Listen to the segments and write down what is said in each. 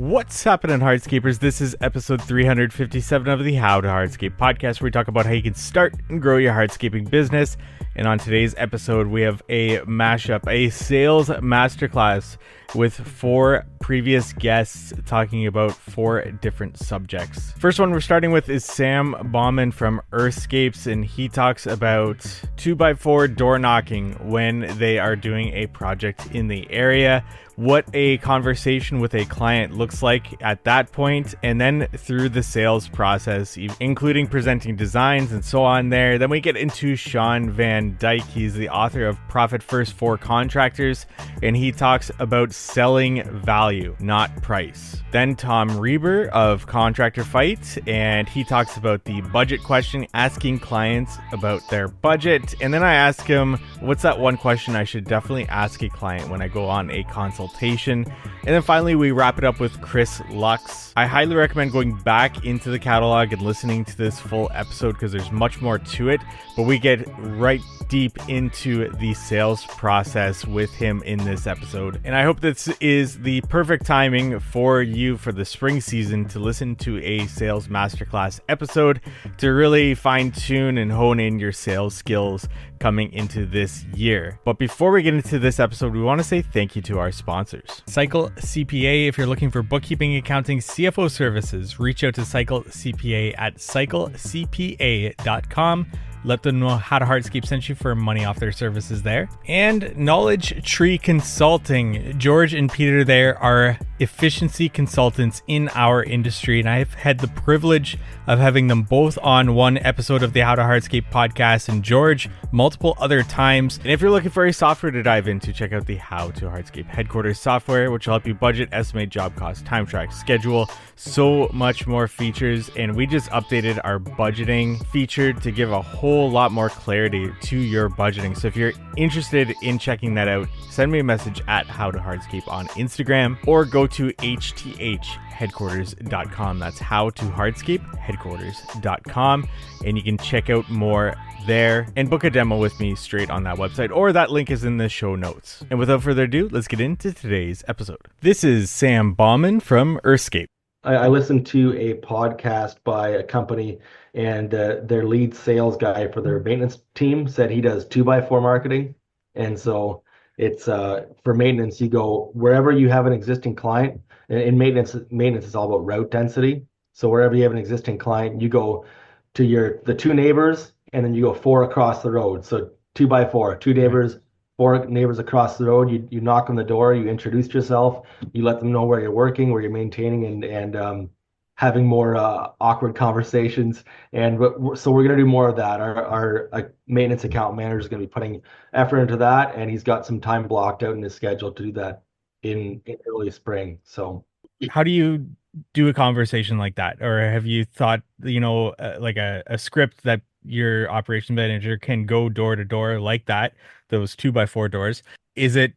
What's happening, Hardscapers? This is episode 357 of the How to Hardscape podcast, where we talk about how you can start and grow your hardscaping business. And on today's episode, we have a mashup, a sales masterclass with 4 previous guests talking about 4 different subjects. First one we're starting with is Sam Bauman from Earthscapes, and he talks about 2x4 door knocking when they are doing a project in the area, what a conversation with a client looks like at that point, and then through the sales process, including presenting designs and so on there. Then we get into Shawn Van Dyke. He's the author of Profit First for Contractors, and he talks about selling value, not price. Then Tom Reber of Contractor Fight, and he talks about the budget question, asking clients about their budget. And then I ask him, what's that one question I should definitely ask a client when I go on a consultation? And then finally, we wrap it up with Chris Lux. I highly recommend going back into the catalog and listening to this full episode because there's much more to it, but we get right deep into the sales process with him in this episode. And I hope this is the perfect timing for you for the spring season to listen to a sales masterclass episode to really fine tune and hone in your sales skills coming into this year. But before we get into this episode, we want to say thank you to our sponsors. Cycle CPA. If you're looking for bookkeeping, accounting, CFO services, reach out to Cycle CPA at cyclecpa.com. Let them know How to Hardscape sent you for money off their services there. And Knowledge Tree Consulting. George and Peter there are efficiency consultants in our industry, and I've had the privilege of having them both on one episode of the How to Hardscape podcast, and George multiple other times. And if you're looking for a software to dive into, check out the How to Hardscape headquarters software, which will help you budget, estimate job costs, time track, schedule, so much more features. And we just updated our budgeting feature to give a whole lot more clarity to your budgeting. So if you're interested in checking that out, send me a message at How to Hardscape on Instagram, or go to hthheadquarters.com. That's How to Hardscape headquarters.com, and you can check out more there and book a demo with me straight on that website, or that link is in the show notes. And without further ado, let's get into today's episode. This is Sam Bauman from Earthscape. I listened to a podcast by a company, and their lead sales guy for their maintenance team said he does 2x4 marketing. And so it's for maintenance, you go wherever you have an existing client. In maintenance is all about route density. So wherever you have an existing client, you go to the 2 neighbors, and then you go 4 across the road. So 2x4, 2 neighbors, 4 neighbors across the road. You knock on the door, you introduce yourself, you let them know where you're working, where you're maintaining, and having more awkward conversations. So we're going to do more of that. Our maintenance account manager is going to be putting effort into that, and he's got some time blocked out in his schedule to do that in early spring. So how do you do a conversation like that? Or have you thought, like a script that your operations manager can go door to door like that, those 2x4 doors? Is it,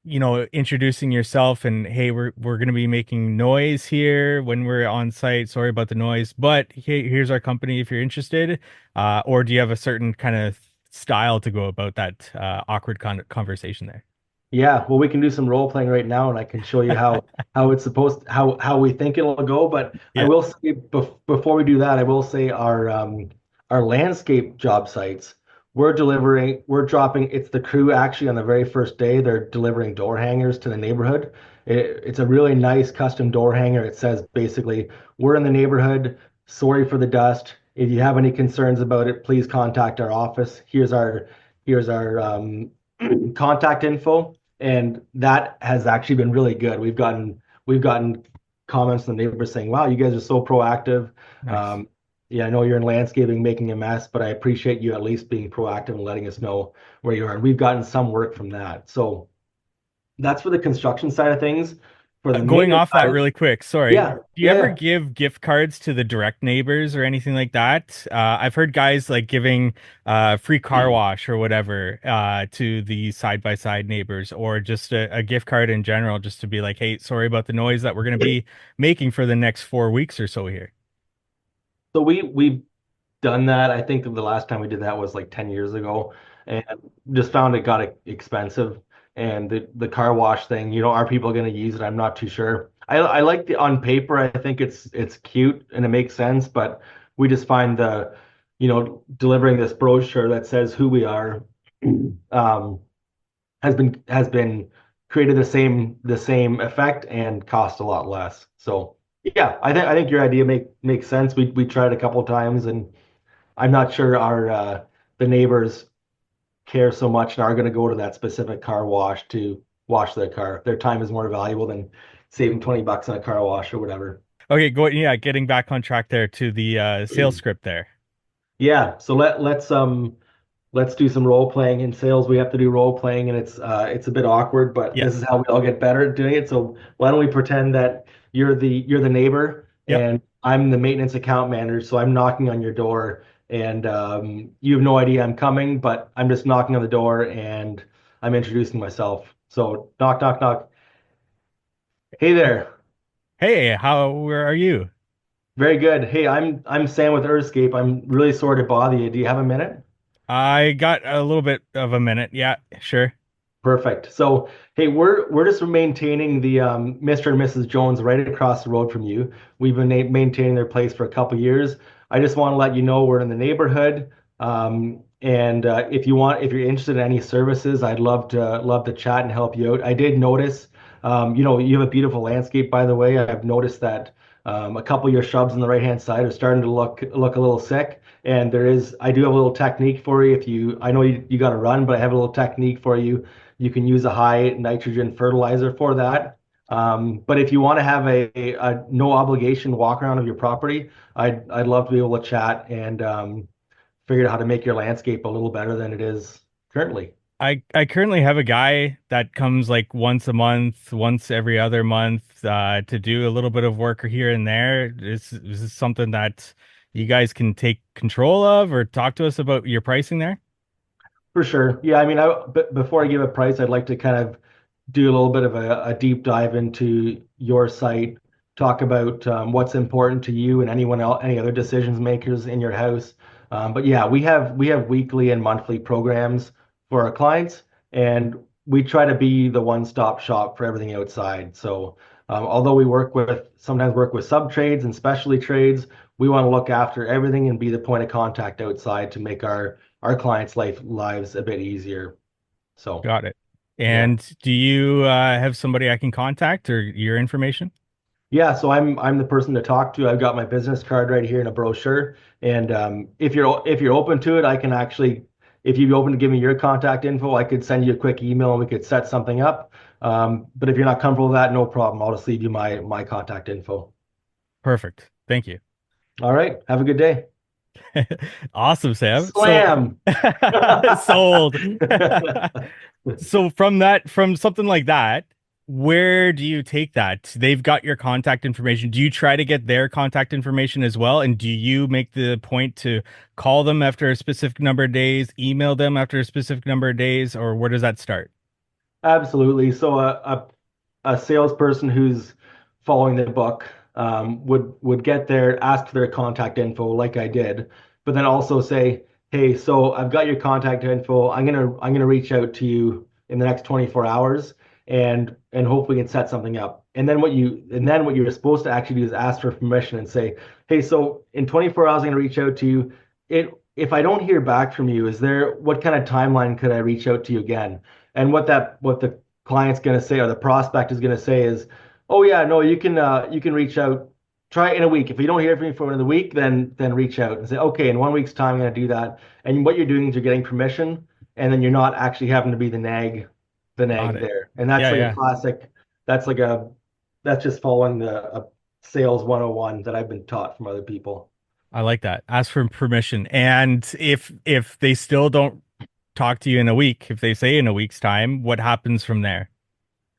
introducing yourself and, hey, we're going to be making noise here when we're on site. Sorry about the noise, but hey, here's our company if you're interested. Or do you have a certain kind of style to go about that awkward conversation there? Yeah, well, we can do some role playing right now, and I can show you how it's supposed how we think it'll go. But yeah. I will say before we do that, I will say our landscape job sites, we're dropping. It's the crew actually on the very first day. They're delivering door hangers to the neighborhood. It's a really nice custom door hanger. It says basically, we're in the neighborhood. Sorry for the dust. If you have any concerns about it, please contact our office. Here's our contact info. And that has actually been really good. We've gotten comments from the neighbors saying, "Wow, you guys are so proactive." Nice. Yeah, I know you're in landscaping making a mess, but I appreciate you at least being proactive and letting us know where you are. And we've gotten some work from that. So that's for the construction side of things. For the going off that really quick, sorry. Yeah. Do you ever give gift cards to the direct neighbors or anything like that? I've heard guys like giving free car wash or whatever to the side-by-side neighbors, or just a gift card in general, just to be like, hey, sorry about the noise that we're going to be making for the next 4 weeks or so here. So we've done that. I think the last time we did that was like 10 years ago, and just found it got expensive. And the car wash thing, are people going to use it? I'm not too sure. I like the on paper. I think it's cute and it makes sense, but we just find delivering this brochure that says who we are, um, has been created the same effect and cost a lot less. So yeah, I think your idea makes sense. We tried a couple of times, and I'm not sure our the neighbors care so much and are going to go to that specific car wash to wash their car. Their time is more valuable than saving $20 on a car wash or whatever. Okay, yeah, getting back on track there to the sales script there. Yeah, so let's do some role playing. In sales we have to do role playing, and it's a bit awkward, but Yeah. this is how we all get better at doing it. So why don't we pretend that you're the neighbor Yep. and I'm the maintenance account manager, so I'm knocking on your door, and you have no idea I'm coming, but I'm just knocking on the door and I'm introducing myself. So knock, knock, knock. Hey there. Hey, where are you? Very good. Hey, I'm Sam with Earthscape. I'm really sorry to bother you. Do you have a minute? I got a little bit of a minute. Yeah, sure. Perfect. So, hey, we're just maintaining the Mr. and Mrs. Jones right across the road from you. We've been maintaining their place for a couple years. I just want to let you know we're in the neighborhood, and if you're interested in any services, I'd love to chat and help you out. I did notice, you have a beautiful landscape, by the way. I've noticed that a couple of your shrubs on the right hand side are starting to look a little sick. And I do have a little technique for you. I know you got to run, but I have a little technique for you. You can use a high nitrogen fertilizer for that. But if you want to have a no obligation walk around of your property, I'd love to be able to chat and figure out how to make your landscape a little better than it is currently. I currently have a guy that comes like once a month, once every other month, to do a little bit of work here and there. Is this something that you guys can take control of or talk to us about your pricing there? For sure. Yeah, I mean, but before I give a price, I'd like to kind of do a little bit of a deep dive into your site, talk about what's important to you and anyone else, any other decisions makers in your house. But yeah, we have weekly and monthly programs for our clients, and we try to be the one-stop shop for everything outside. So although we sometimes work with sub trades and specialty trades, we want to look after everything and be the point of contact outside to make our clients' lives a bit easier. So Got it. yeah. And do you have somebody I can contact or your information? Yeah, so I'm the person to talk to. I've got my business card right here in a brochure, and if you're open to it, I can actually, if you'd be open to giving me your contact info, I could send you a quick email and we could set something up. But if you're not comfortable with that, no problem. I'll just leave you my contact info. Perfect. Thank you. All right, have a good day. Awesome, Sam. So Slam. sold. So from something like that, where do you take that? They've got your contact information. Do you try to get their contact information as well? And do you make the point to call them after a specific number of days, email them after a specific number of days, or where does that start? Absolutely. So a salesperson who's following the book would get there, ask for their contact info, like I did, but then also say, "Hey, so I've got your contact info. I'm gonna reach out to you in the next 24 hours, and hope we can set something up." And then what you're supposed to actually do is ask for permission and say, "Hey, so in 24 hours, I'm gonna reach out to you. If I don't hear back from you, what kind of timeline could I reach out to you again?" And what the client's going to say or the prospect is going to say is, "Oh yeah, no, you can reach out. Try it in a week. If you don't hear from me for another week, then reach out and say, okay, in 1 week's time, I'm going to do that." And what you're doing is you're getting permission, and then you're not actually having to be the Got nag it. there. And that's Yeah, like a yeah. classic. That's like a that's just following a sales 101 that I've been taught from other people. I like that. Ask for permission. And if they still don't talk to you in a week, if they say in a week's time, what happens from there?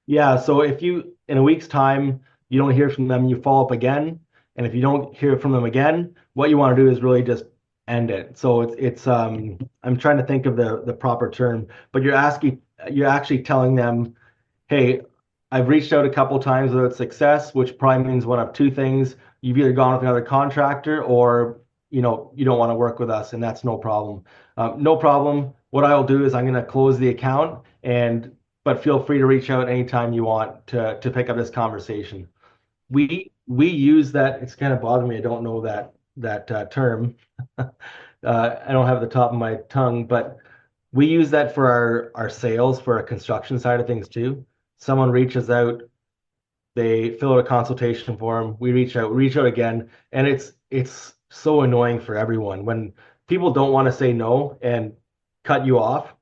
Yeah, so if you in a week's time you don't hear from them, you follow up again, and if you don't hear from them again, what you want to do is really just end it. So it's I'm trying to think of the proper term, but you're actually telling them, "Hey, I've reached out a couple times without success," which probably means one of two things. You've either gone with another contractor or you don't want to work with us, and that's no problem. No problem. What I'll do is I'm going to close the account, but feel free to reach out anytime you want to pick up this conversation. we use that. It's kind of bothering me. I don't know that term. I don't have it at the top of my tongue, but we use that for our sales for our construction side of things too. Someone reaches out, they fill out a consultation form, we reach out again, and it's so annoying for everyone when people don't want to say no and cut you off.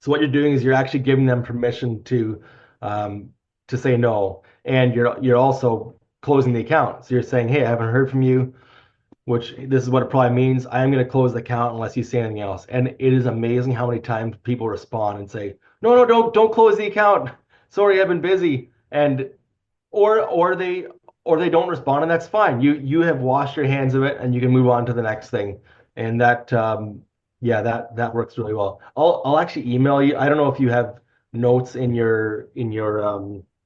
So what you're doing is you're actually giving them permission um, to say no, and you're also closing the account. So you're saying, hey, I haven't heard from you, which this is what it probably means. I am going to close the account unless you say anything else. And it is amazing how many times people respond and say, no, no, don't close the account. Sorry, I've been busy. And or they don't respond, and that's fine. You have washed your hands of it, and you can move on to the next thing. And that yeah, that works really well. I'll actually email you. I don't know if you have notes in your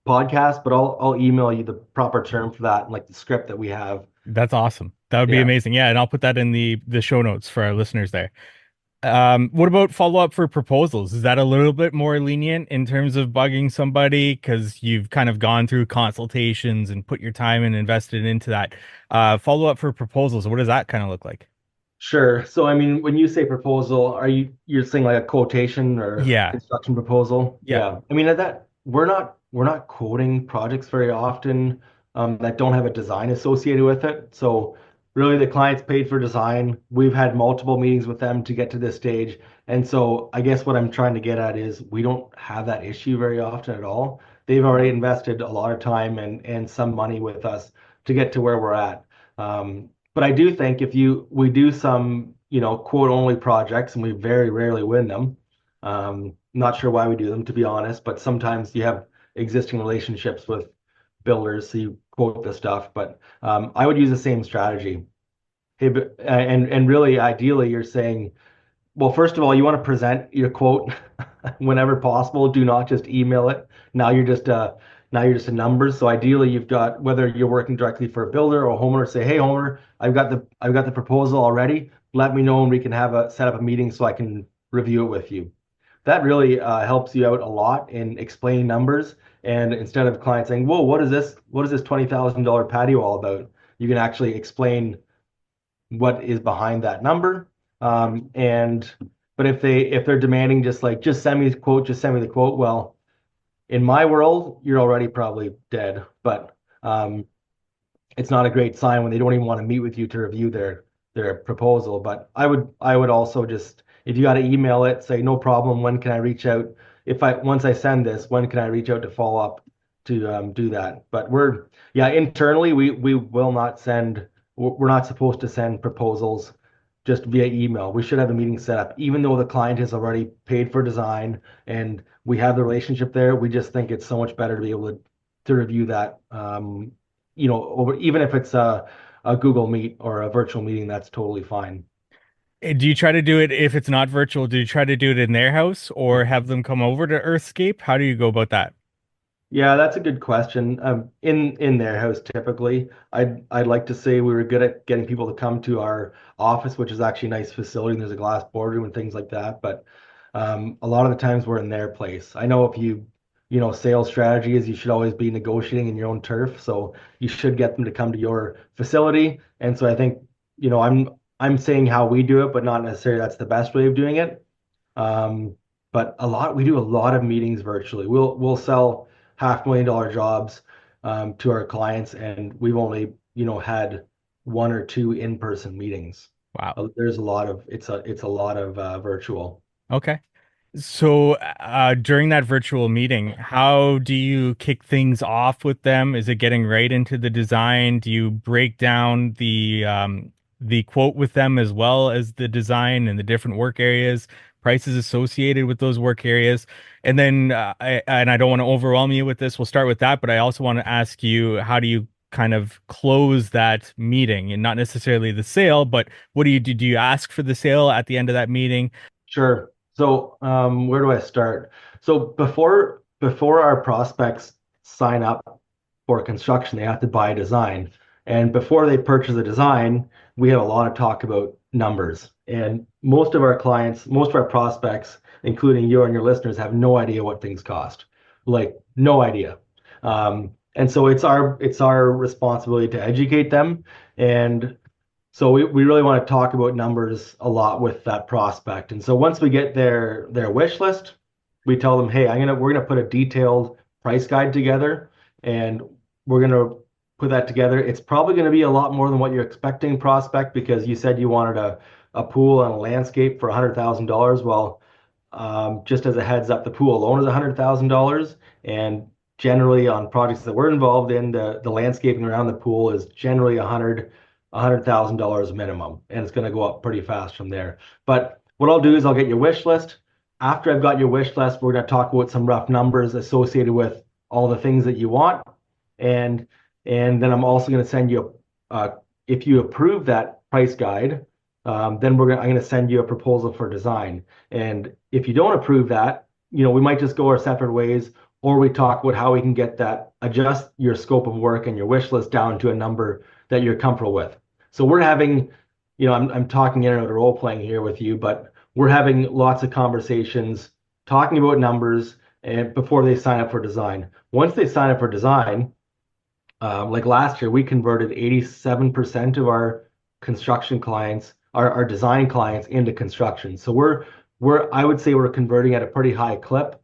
podcast, but I'll email you the proper term for that and like the script that we have. That's awesome. That would be Yeah. amazing. Yeah, and I'll put that in the show notes for our listeners there. What about follow up for proposals? Is that a little bit more lenient in terms of bugging somebody because you've kind of gone through consultations and put your time and invested into that? Follow up for proposals, what does that kind of look like? Sure. So, I mean, when you say proposal, you're saying like a quotation or Yeah, construction proposal? yeah. Yeah. I mean, that we're not quoting projects very often that don't have a design associated with it. So, really, the client's paid for design. We've had multiple meetings with them to get to this stage, and so I guess what I'm trying to get at is we don't have that issue very often at all. They've already invested a lot of time and some money with us to get to where we're at. But I do think if we do some, quote only projects and we very rarely win them. Not sure why we do them, to be honest, but sometimes you have existing relationships with builders, so you quote the stuff. But I would use the same strategy. Hey, and really, ideally, you're saying, well, first of all, you want to present your quote whenever possible. Do not just email it. Now you're just a number. So ideally, you've got whether you're working directly for a builder or a homeowner, say, hey, homeowner, I've got the proposal already. Let me know and we can set up a meeting so I can review it with you. That really helps you out a lot in explaining numbers. And instead of clients saying, whoa, what is this? What is this $20,000 patio all about? You can actually explain what is behind that number. And but if they're demanding just send me the quote, just send me the quote. Well, in my world, you're already probably dead. But it's not a great sign when they don't even want to meet with you to review their proposal. But I would also just if you got to email it, say no problem. When can I reach out? If I once I send this, when can I reach out to follow up to do that? But internally we will not send. We're not supposed to send proposals just via email. We should have a meeting set up, even though the client has already paid for design and we have the relationship there. We just think it's so much better to be able to review that. Over even if it's a Google Meet or a virtual meeting, that's totally fine. Do you try to do it if it's not virtual? Do you try to do it in their house or have them come over to Earthscape? How do you go about that? Yeah, that's a good question. In their house, typically, I'd like to say we were good at getting people to come to our office, which is actually a nice facility, and there's a glass boardroom and things like that. But a lot of the times we're in their place. I know if sales strategy is you should always be negotiating in your own turf, so you should get them to come to your facility. And so I think, I'm saying how we do it, but not necessarily that's the best way of doing it. Um, but we do a lot of meetings virtually. We'll sell $500,000 jobs to our clients, and we've only, had one or two in-person meetings. Wow. There's it's a lot of virtual. Okay. So, during that virtual meeting, how do you kick things off with them? Is it getting right into the design? Do you break down the quote with them as well as the design and the different work areas, prices associated with those work areas? And then, I don't want to overwhelm you with this. We'll start with that, but I also want to ask you, how do you kind of close that meeting and not necessarily the sale, but what do you do? Do you ask for the sale at the end of that meeting? Sure. So, where do I start? So before our prospects sign up for construction, they have to buy a design. And before they purchase a design, we have a lot of talk about numbers. And most of our clients, most of our prospects, including you and your listeners, have no idea what things cost. Like no idea. And so it's our responsibility to educate them. And so we really want to talk about numbers a lot with that prospect. And so once we get their wish list, we tell them, hey, we're gonna put a detailed price guide together, and we're gonna put that together. It's probably gonna be a lot more than what you're expecting, prospect, because you said you wanted a pool and a landscape for $100,000. Well, just as a heads up, the pool alone is $100,000, and generally on projects that we're involved in, the landscaping around the pool is generally $100,000 minimum, and it's going to go up pretty fast from there. But what I'll do is I'll get your wish list. After I've got your wish list, we're going to talk about some rough numbers associated with all the things that you want, and then I'm also going to send you if you approve that price guide, then I'm going to send you a proposal for design. And if you don't approve that, we might just go our separate ways, or we talk about how we can adjust your scope of work and your wish list down to a number that you're comfortable with. So we're having, I'm talking in and out of role playing here with you, but we're having lots of conversations talking about numbers and before they sign up for design. Once they sign up for design, like last year, we converted 87% of our construction clients, our design clients, into construction. So I would say we're converting at a pretty high clip.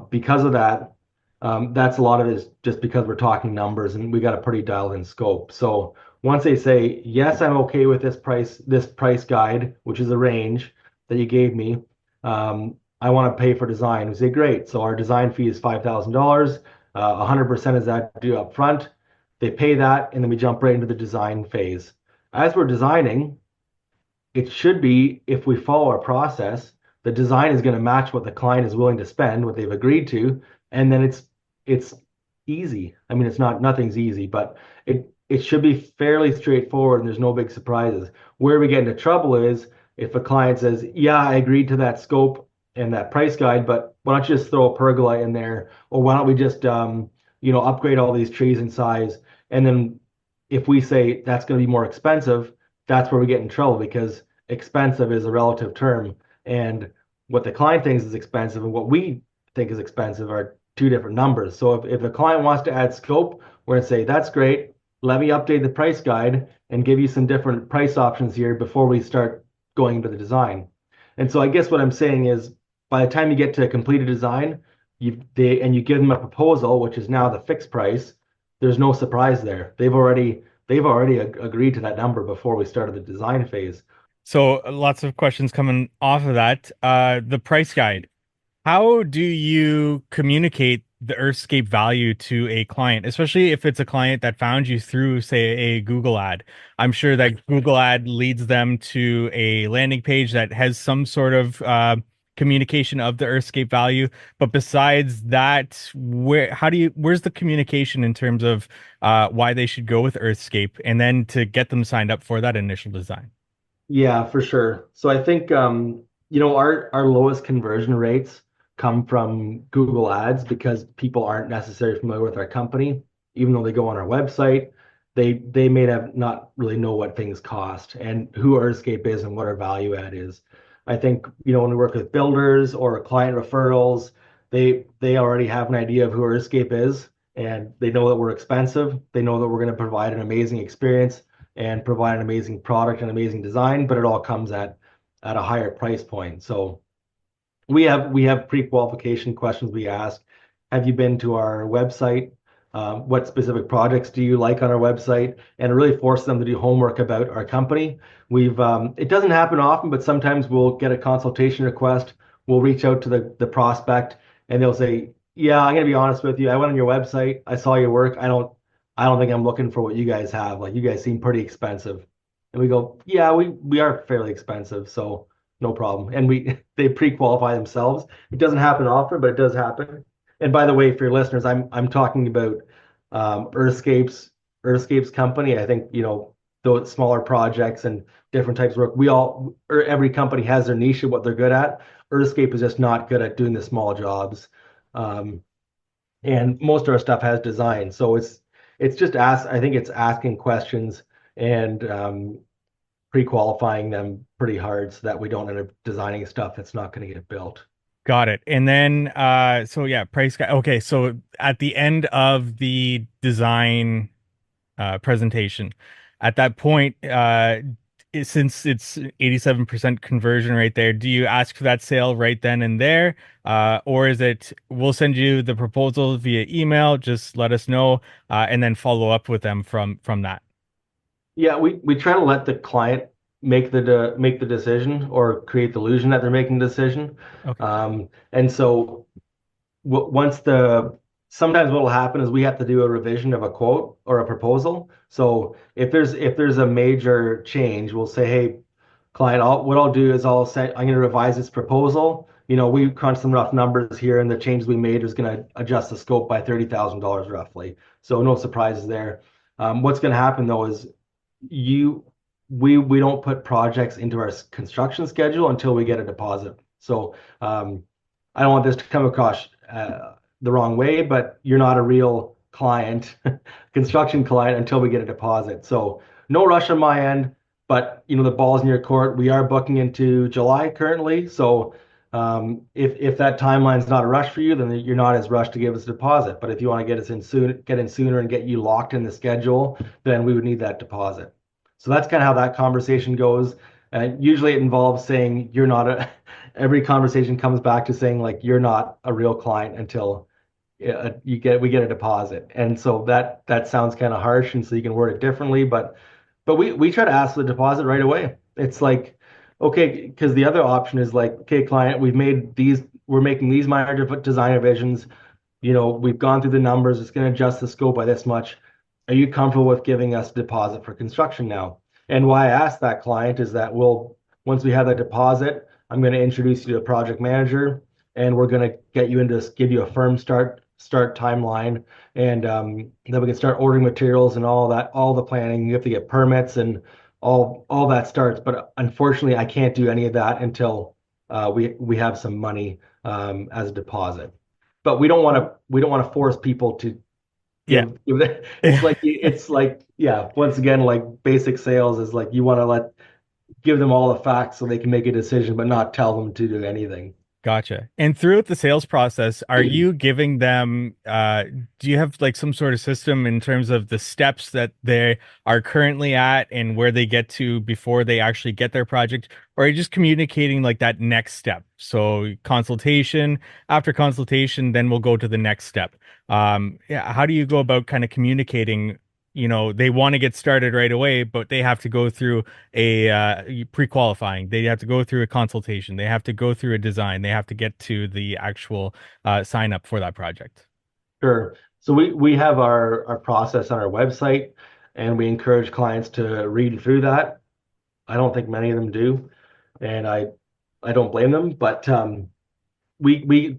Because of that, that's a lot of it is just because we're talking numbers and we got a pretty dialed in scope. So once they say, yes, I'm okay with this price guide, which is a range that you gave me, I want to pay for design. We say, great. So our design fee is $5,000. 100% is that due up front. They pay that, and then we jump right into the design phase. As we're designing, it should be, if we follow our process, the design is going to match what the client is willing to spend, what they've agreed to, and then it's easy. I mean, nothing's easy, but it should be fairly straightforward, and there's no big surprises. Where we get into trouble is if a client says, yeah, I agreed to that scope and that price guide, but why don't you just throw a pergola in there, or why don't we just upgrade all these trees in size? And then if we say that's going to be more expensive, that's where we get in trouble, because expensive is a relative term, and what the client thinks is expensive and what we think is expensive are two different numbers. So if a client wants to add scope, we're going to say, that's great. Let me update the price guide and give you some different price options here before we start going into the design. And so I guess what I'm saying is, by the time you get to complete a design, you give them a proposal, which is now the fixed price, there's no surprise there. They've already agreed to that number before we started the design phase. So lots of questions coming off of that. The price guide. How do you communicate the Earthscape value to a client, especially if it's a client that found you through, say, a Google ad? I'm sure that Google ad leads them to a landing page that has some sort of communication of the Earthscape value. But besides that, where's the communication in terms of why they should go with Earthscape, and then to get them signed up for that initial design? Yeah, for sure. So I think our lowest conversion rates come from Google Ads, because people aren't necessarily familiar with our company. Even though they go on our website, they may have not really know what things cost and who Earthscape is and what our value add is. I think when we work with builders or client referrals, they already have an idea of who Earthscape is, and they know that we're expensive. They know that we're going to provide an amazing experience and provide an amazing product and amazing design, but it all comes at a higher price point. So we have pre-qualification questions we ask. Have you been to our website? What specific projects do you like on our website? And really force them to do homework about our company. It doesn't happen often, but sometimes we'll get a consultation request. We'll reach out to the prospect, and they'll say, yeah, I'm gonna be honest with you. I went on your website. I saw your work. I don't think I'm looking for what you guys have. Like, you guys seem pretty expensive. And we go, yeah, we are fairly expensive, so no problem. And they pre-qualify themselves. It doesn't happen often, but it does happen. And by the way, for your listeners, I'm talking about Earthscape's company. I think those smaller projects and different types of work. Every company has their niche of what they're good at. Earthscape is just not good at doing the small jobs. And most of our stuff has design, so it's just I think it's asking questions and pre-qualifying them pretty hard so that we don't end up designing stuff that's not going to get built. Got it. And then, so yeah, price guide. Okay, so at the end of the design presentation, at that point, since it's 87% conversion right there, do you ask for that sale right then and there? Or is it, we'll send you the proposal via email, just let us know, and then follow up with them from that? Yeah, we try to let the client make the decision or create the illusion that they're making the decision. Okay. And so once the sometimes what will happen is we have to do a revision of a quote or a proposal. So if there's a major change, we'll say, hey, client, what I'll do is I'm going to revise this proposal. We crunched some rough numbers here, and the changes we made is going to adjust the scope by $30,000 roughly. So no surprises there. What's going to happen though is you we don't put projects into our construction schedule until we get a deposit. So I don't want this to come across the wrong way, but you're not a real client, construction client, until we get a deposit. So no rush on my end, but the ball's in your court. We are booking into July currently, so if that timeline's not a rush for you, then you're not as rushed to give us a deposit. But if you want to get in sooner and get you locked in the schedule, then we would need that deposit. So that's kind of how that conversation goes. Usually it involves saying you're not a, every conversation comes back to saying like you're not a real client until we get a deposit. And so that sounds kind of harsh, and so you can word it differently, but we try to ask for the deposit right away. It's like, okay, because the other option is like, okay, client, we're making these minor design revisions. We've gone through the numbers. It's going to adjust the scope by this much. Are you comfortable with giving us a deposit for construction now? And why I asked that client is that once we have that deposit, I'm going to introduce you to a project manager, and we're going to get you into give you a firm start timeline, and then we can start ordering materials and all the planning. You have to get permits and all that starts. But unfortunately, I can't do any of that until we have some money as a deposit. But we don't want to force people to Yeah. it's like yeah, once again, like basic sales is like you want to give them all the facts so they can make a decision, but not tell them to do anything. Gotcha. And throughout the sales process, are you giving them, do you have like some sort of system in terms of the steps that they are currently at and where they get to before they actually get their project? Or are you just communicating like that next step? So consultation, after consultation, then we'll go to the next step. Yeah, how do you go about kind of communicating? They want to get started right away, but they have to go through a pre-qualifying. They have to go through a consultation. They have to go through a design. They have to get to the actual sign up for that project. Sure. So we have our process on our website, and we encourage clients to read through that. I don't think many of them do, and I don't blame them, but we we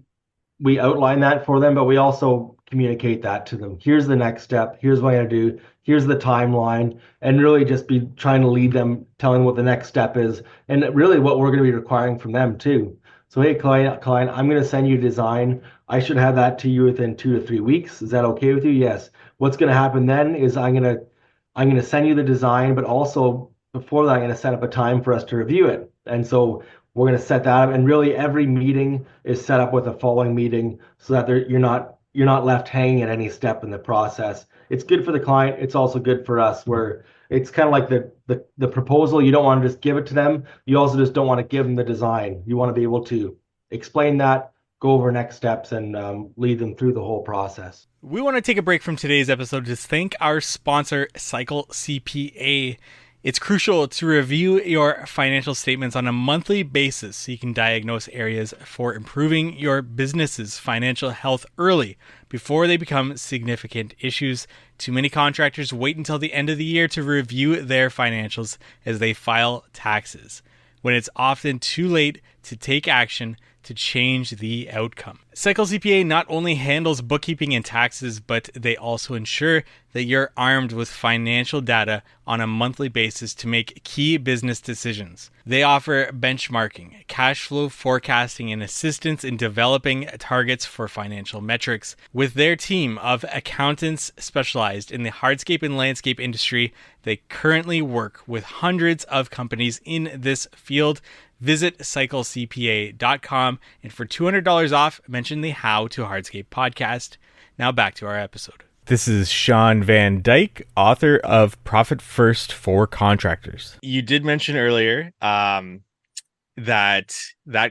we outline that for them, but we also communicate that to them. Here's the next step. Here's what I'm going to do. Here's the timeline, and really just be trying to lead them, telling what the next step is, and really what we're going to be requiring from them too. So, hey, client, I'm going to send you a design. I should have that to you within 2 to 3 weeks. Is that okay with you? Yes. What's going to happen then is I'm going to send you the design, but also before that, I'm going to set up a time for us to review it. And so we're going to set that up, and really every meeting is set up with a following meeting so that you're not left hanging at any step in the process. It's good for the client. It's also good for us, where it's kind of like the proposal. You don't want to just give it to them. You also just don't want to give them the design. You want to be able to explain that, go over next steps, and lead them through the whole process. We want to take a break from today's episode to thank our sponsor, Cycle CPA. It's crucial to review your financial statements on a monthly basis so you can diagnose areas for improving your business's financial health early before they become significant issues. Too many contractors wait until the end of the year to review their financials as they file taxes, when it's often too late to take action to change the outcome. Cycle CPA not only handles bookkeeping and taxes, but they also ensure that you're armed with financial data on a monthly basis to make key business decisions. They offer benchmarking, cash flow forecasting, and assistance in developing targets for financial metrics. With their team of accountants specialized in the hardscape and landscape industry, they currently work with hundreds of companies in this field. Visit cyclecpa.com, and for $200 off, mention the How to Hardscape podcast. Now back to our episode. This is Shawn Van Dyke, author of Profit First for Contractors. You did mention earlier that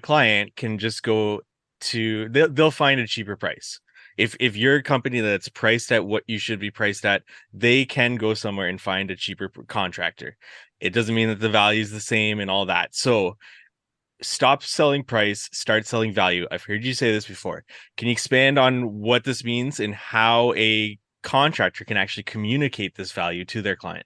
client can just go to, they'll find a cheaper price. If you're a company that's priced at what you should be priced at, they can go somewhere and find a cheaper contractor. It doesn't mean that the value is the same and all that. So stop selling price, start selling value. I've heard you say this before. Can you expand on what this means and how a contractor can actually communicate this value to their client?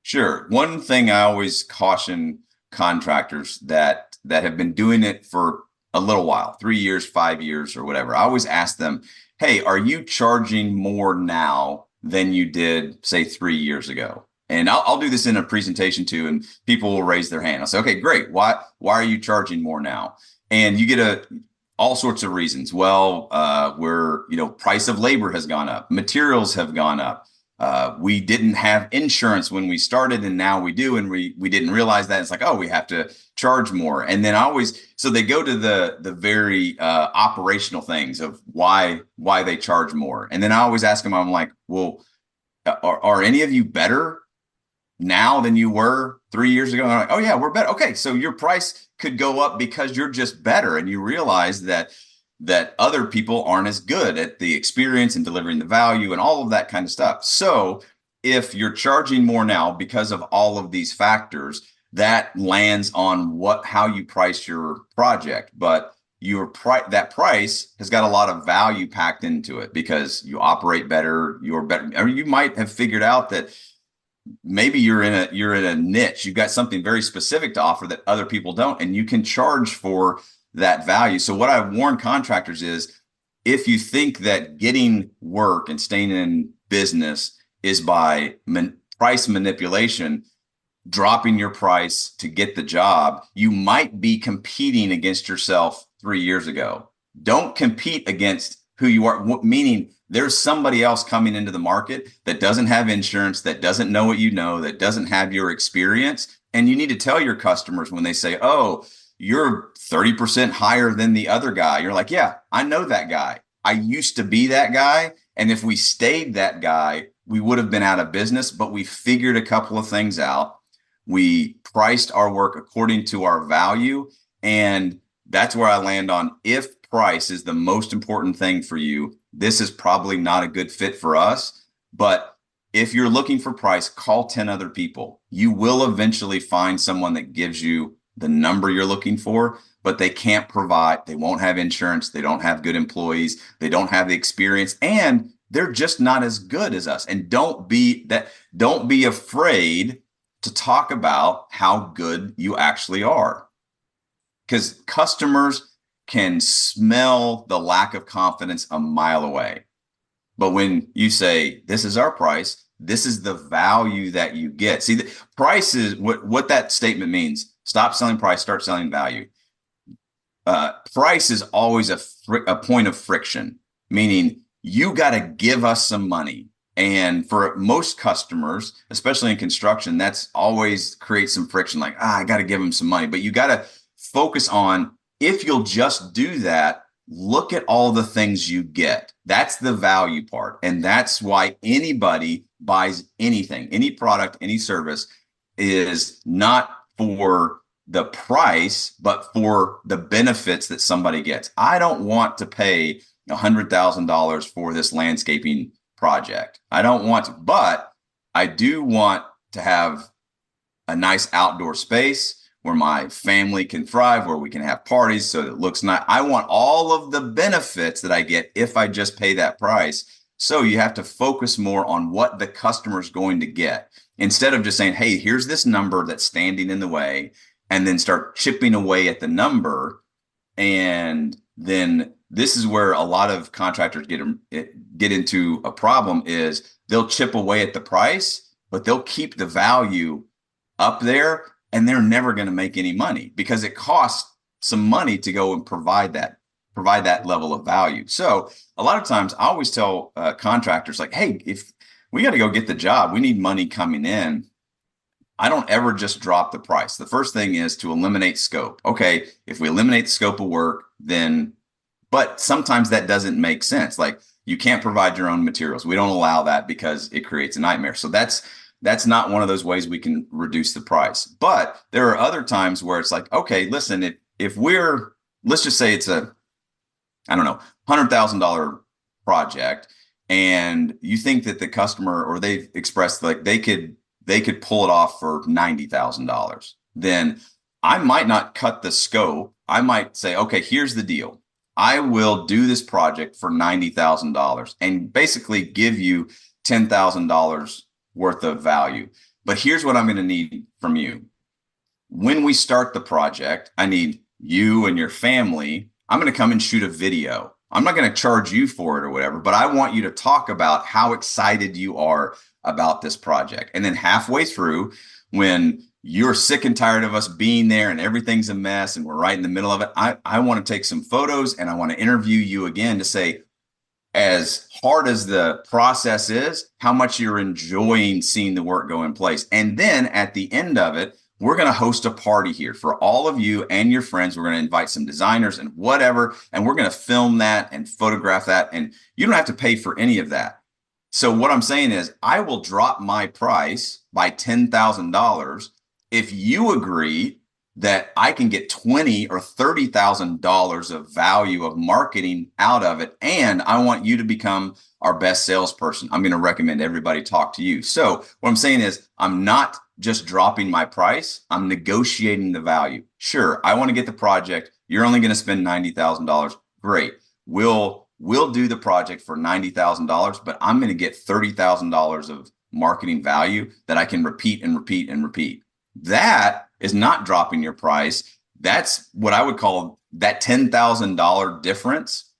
Sure. One thing I always caution contractors that have been doing it for a little while, 3 years, 5 years, or whatever. I always ask them, hey, are you charging more now than you did, say, 3 years ago? And I'll do this in a presentation too, and people will raise their hand. I'll say, okay, great. Why are you charging more now? And you get all sorts of reasons. Well, price of labor has gone up. Materials have gone up. We didn't have insurance when we started, and now we do. And we didn't realize that. It's like, oh, we have to charge more. And then so they go to the very operational things of why they charge more. And then I always ask them, I'm like, well, are any of you better now than you were 3 years ago? And I'm like, oh yeah, we're better. Okay, so your price could go up because you're just better, and you realize that other people aren't as good at the experience and delivering the value and all of that kind of stuff. So if you're charging more now because of all of these factors, that lands on how you price your project. But that price has got a lot of value packed into it because you operate better, you're better. I mean, you might have figured out that maybe you're in a niche. You've got something very specific to offer that other people don't, and you can charge for that value. So what I warn contractors is, if you think that getting work and staying in business is by price manipulation, dropping your price to get the job, you might be competing against yourself 3 years ago. Don't compete against who you are, meaning there's somebody else coming into the market that doesn't have insurance, that doesn't know what you know, that doesn't have your experience. And you need to tell your customers when they say, oh, you're 30% higher than the other guy. You're like, yeah, I know that guy. I used to be that guy. And if we stayed that guy, we would have been out of business, but we figured a couple of things out. We priced our work according to our value. And that's where I land on, if price is the most important thing for you, this is probably not a good fit for us. But if you're looking for price, call 10 other people. You will eventually find someone that gives you the number you're looking for, but they can't provide, they won't have insurance, they don't have good employees, they don't have the experience, and they're just not as good as us. And don't be afraid to talk about how good you actually are, because customers can smell the lack of confidence a mile away. But when you say, this is our price, this is the value that you get. See, the price is what that statement means. Stop selling price, start selling value. Price is always a point of friction, meaning you got to give us some money. And for most customers, especially in construction, that's always creates some friction, like, I got to give them some money. But you got to focus on, if you'll just do that, look at all the things you get. That's the value part. And that's why anybody buys anything, any product, any service, is not for the price, but for the benefits that somebody gets. I don't want to pay $100,000 for this landscaping project. I don't want to, but I do want to have a nice outdoor space where my family can thrive, where we can have parties so that it looks nice. I want all of the benefits that I get if I just pay that price. So you have to focus more on what the customer's going to get, instead of just saying, hey, here's this number that's standing in the way, and then start chipping away at the number. And then this is where a lot of contractors get into a problem is they'll chip away at the price, but they'll keep the value up there, and they're never going to make any money because it costs some money to go and provide that level of value. So a lot of times I always tell contractors, like, hey, if we got to go get the job, we need money coming in. I don't ever just drop the price. The first thing is to eliminate scope. Okay, if we eliminate the scope of work, then, but sometimes that doesn't make sense. Like, you can't provide your own materials. We don't allow that because it creates a nightmare. So that's not one of those ways we can reduce the price. But there are other times where it's like, okay, listen, if let's just say it's a, I don't know, $100,000 project, and you think that the customer, or they've expressed like they could pull it off for $90,000, then I might not cut the scope. I might say, okay, here's the deal. I will do this project for $90,000 and basically give you $10,000 worth of value. But here's what I'm going to need from you. When we start the project, I need you and your family. I'm going to come and shoot a video. I'm not going to charge you for it or whatever, but I want you to talk about how excited you are about this project. And then halfway through, when you're sick and tired of us being there and everything's a mess and we're right in the middle of it, I want to take some photos and I want to interview you again to say, as hard as the process is, how much you're enjoying seeing the work go in place. And then at the end of it, we're going to host a party here for all of you and your friends. We're going to invite some designers and whatever, and we're going to film that and photograph that. And you don't have to pay for any of that. So what I'm saying is I will drop my price by $10,000 if you agree that I can get $20,000 or $30,000 of value of marketing out of it. And I want you to become our best salesperson. I'm going to recommend everybody talk to you. So what I'm saying is I'm not just dropping my price. I'm negotiating the value. Sure, I want to get the project. You're only going to spend $90,000. Great. We'll do the project for $90,000, but I'm going to get $30,000 of marketing value that I can repeat and repeat and repeat. That is not dropping your price. That's what I would call that $10,000 difference.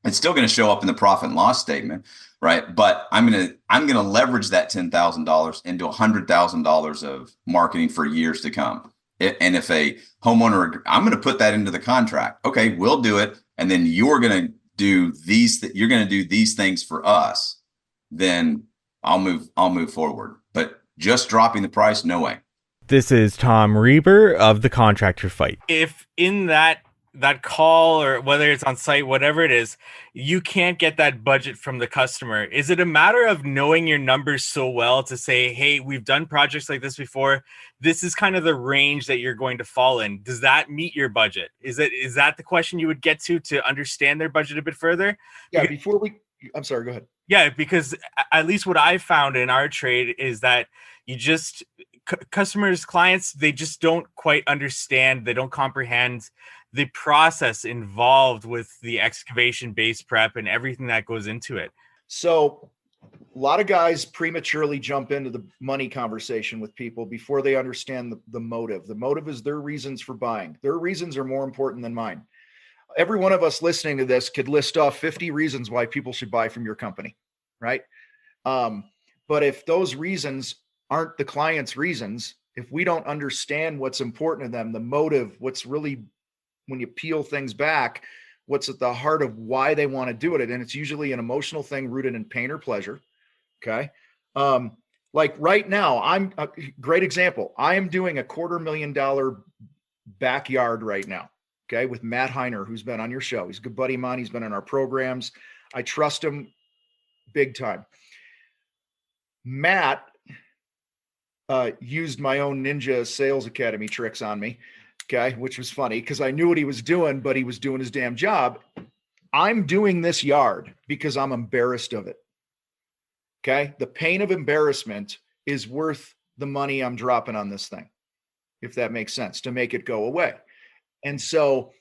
It's still going to show up in the profit and loss statement, right? But I'm going to leverage that $10,000 into $100,000 of marketing for years to come. And if a homeowner, I'm going to put that into the contract. Okay, we'll do it, and then you're going to do these things for us. Then I'll move forward. But just dropping the price, no way. This is Tom Reber of the Contractor Fight. If in that call, or whether it's on site, whatever it is, you can't get that budget from the customer, is it a matter of knowing your numbers so well to say, hey, we've done projects like this before. This is kind of the range that you're going to fall in. Does that meet your budget? Is that the question you would get to understand their budget a bit further? Yeah, I'm sorry, go ahead. Yeah, because at least what I found in our trade is that clients, they just don't quite understand. They don't comprehend the process involved with the excavation base prep and everything that goes into it. So a lot of guys prematurely jump into the money conversation with people before they understand the motive. The motive is their reasons for buying. Their reasons are more important than mine. Every one of us listening to this could list off 50 reasons why people should buy from your company, right? But if those reasons aren't the client's reasons, if we don't understand what's important to them, the motive, what's really, when you peel things back, what's at the heart of why they want to do it. And it's usually an emotional thing rooted in pain or pleasure. Okay. Like right now, I'm a great example. I am doing a $250,000 backyard right now. Okay. With Matt Heiner, who's been on your show. He's a good buddy of mine. He's been in our programs. I trust him big time. Matt used my own Ninja Sales Academy tricks on me, okay, which was funny because I knew what he was doing, but he was doing his damn job. I'm doing this yard because I'm embarrassed of it, okay? The pain of embarrassment is worth the money I'm dropping on this thing, if that makes sense, to make it go away. And so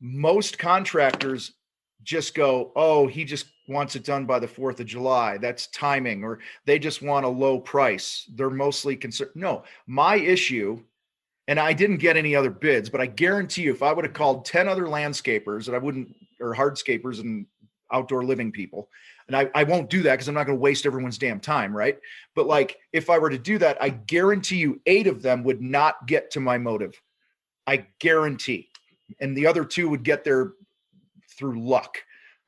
most contractors just go, oh, he just wants it done by the 4th of July. That's timing, or they just want a low price. They're mostly concerned. No, my issue, and I didn't get any other bids, but I guarantee you, if I would have called 10 other landscapers or hardscapers and outdoor living people, and I won't do that because I'm not going to waste everyone's damn time, right? But like, if I were to do that, I guarantee you 8 of them would not get to my motive. I guarantee. And the other 2 would get there through luck.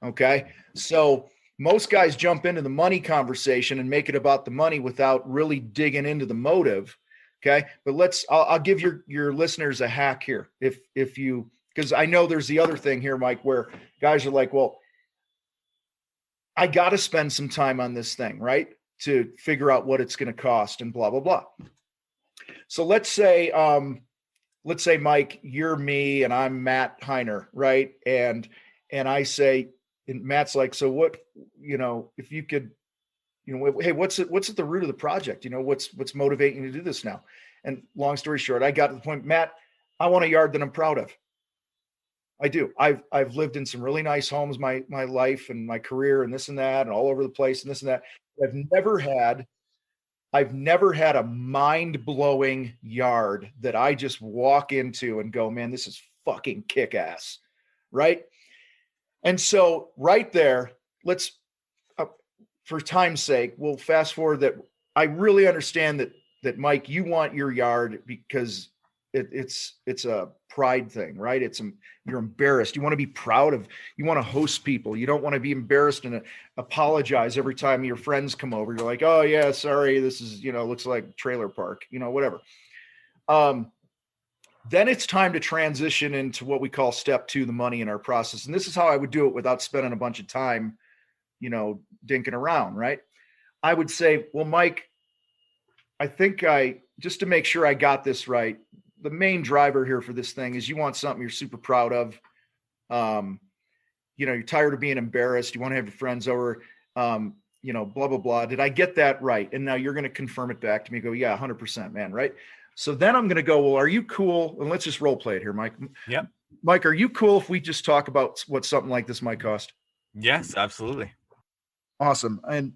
Okay. So most guys jump into the money conversation and make it about the money without really digging into the motive. Okay. But I'll give your listeners a hack here. If you, because I know there's the other thing here, Mike, where guys are like, well, I got to spend some time on this thing, right? To figure out what it's going to cost and blah, blah, blah. So let's say, Mike, you're me and I'm Matt Heiner, right? And I say, and Matt's like, so what, if you could, hey, what's at the root of the project? What's motivating you to do this now? And long story short, I got to the point, Matt, I want a yard that I'm proud of. I do. I've lived in some really nice homes, my life and my career and this and that, and all over the place and this and that. I've never had a mind-blowing yard that I just walk into and go, man, this is fucking kick-ass, right? And so right there, let's, for time's sake, we'll fast forward that. I really understand that Mike, you want your yard because it's a pride thing, right? You're embarrassed. You want to be proud of, you want to host people. You don't want to be embarrassed and apologize every time your friends come over. You're like, oh yeah, sorry. This is, looks like trailer park, whatever. Then it's time to transition into what we call step 2, the money in our process. And this is how I would do it without spending a bunch of time, dinking around, right? I would say, well, Mike, I think just to make sure I got this right, the main driver here for this thing is you want something you're super proud of. You're tired of being embarrassed. You want to have your friends over, blah, blah, blah. Did I get that right? And now you're going to confirm it back to me. Go, yeah, 100%, man. Right. So then I'm going to go, well, are you cool? And let's just role play it here, Mike. Yeah. Mike, are you cool if we just talk about what something like this might cost? Yes, absolutely. Awesome. And,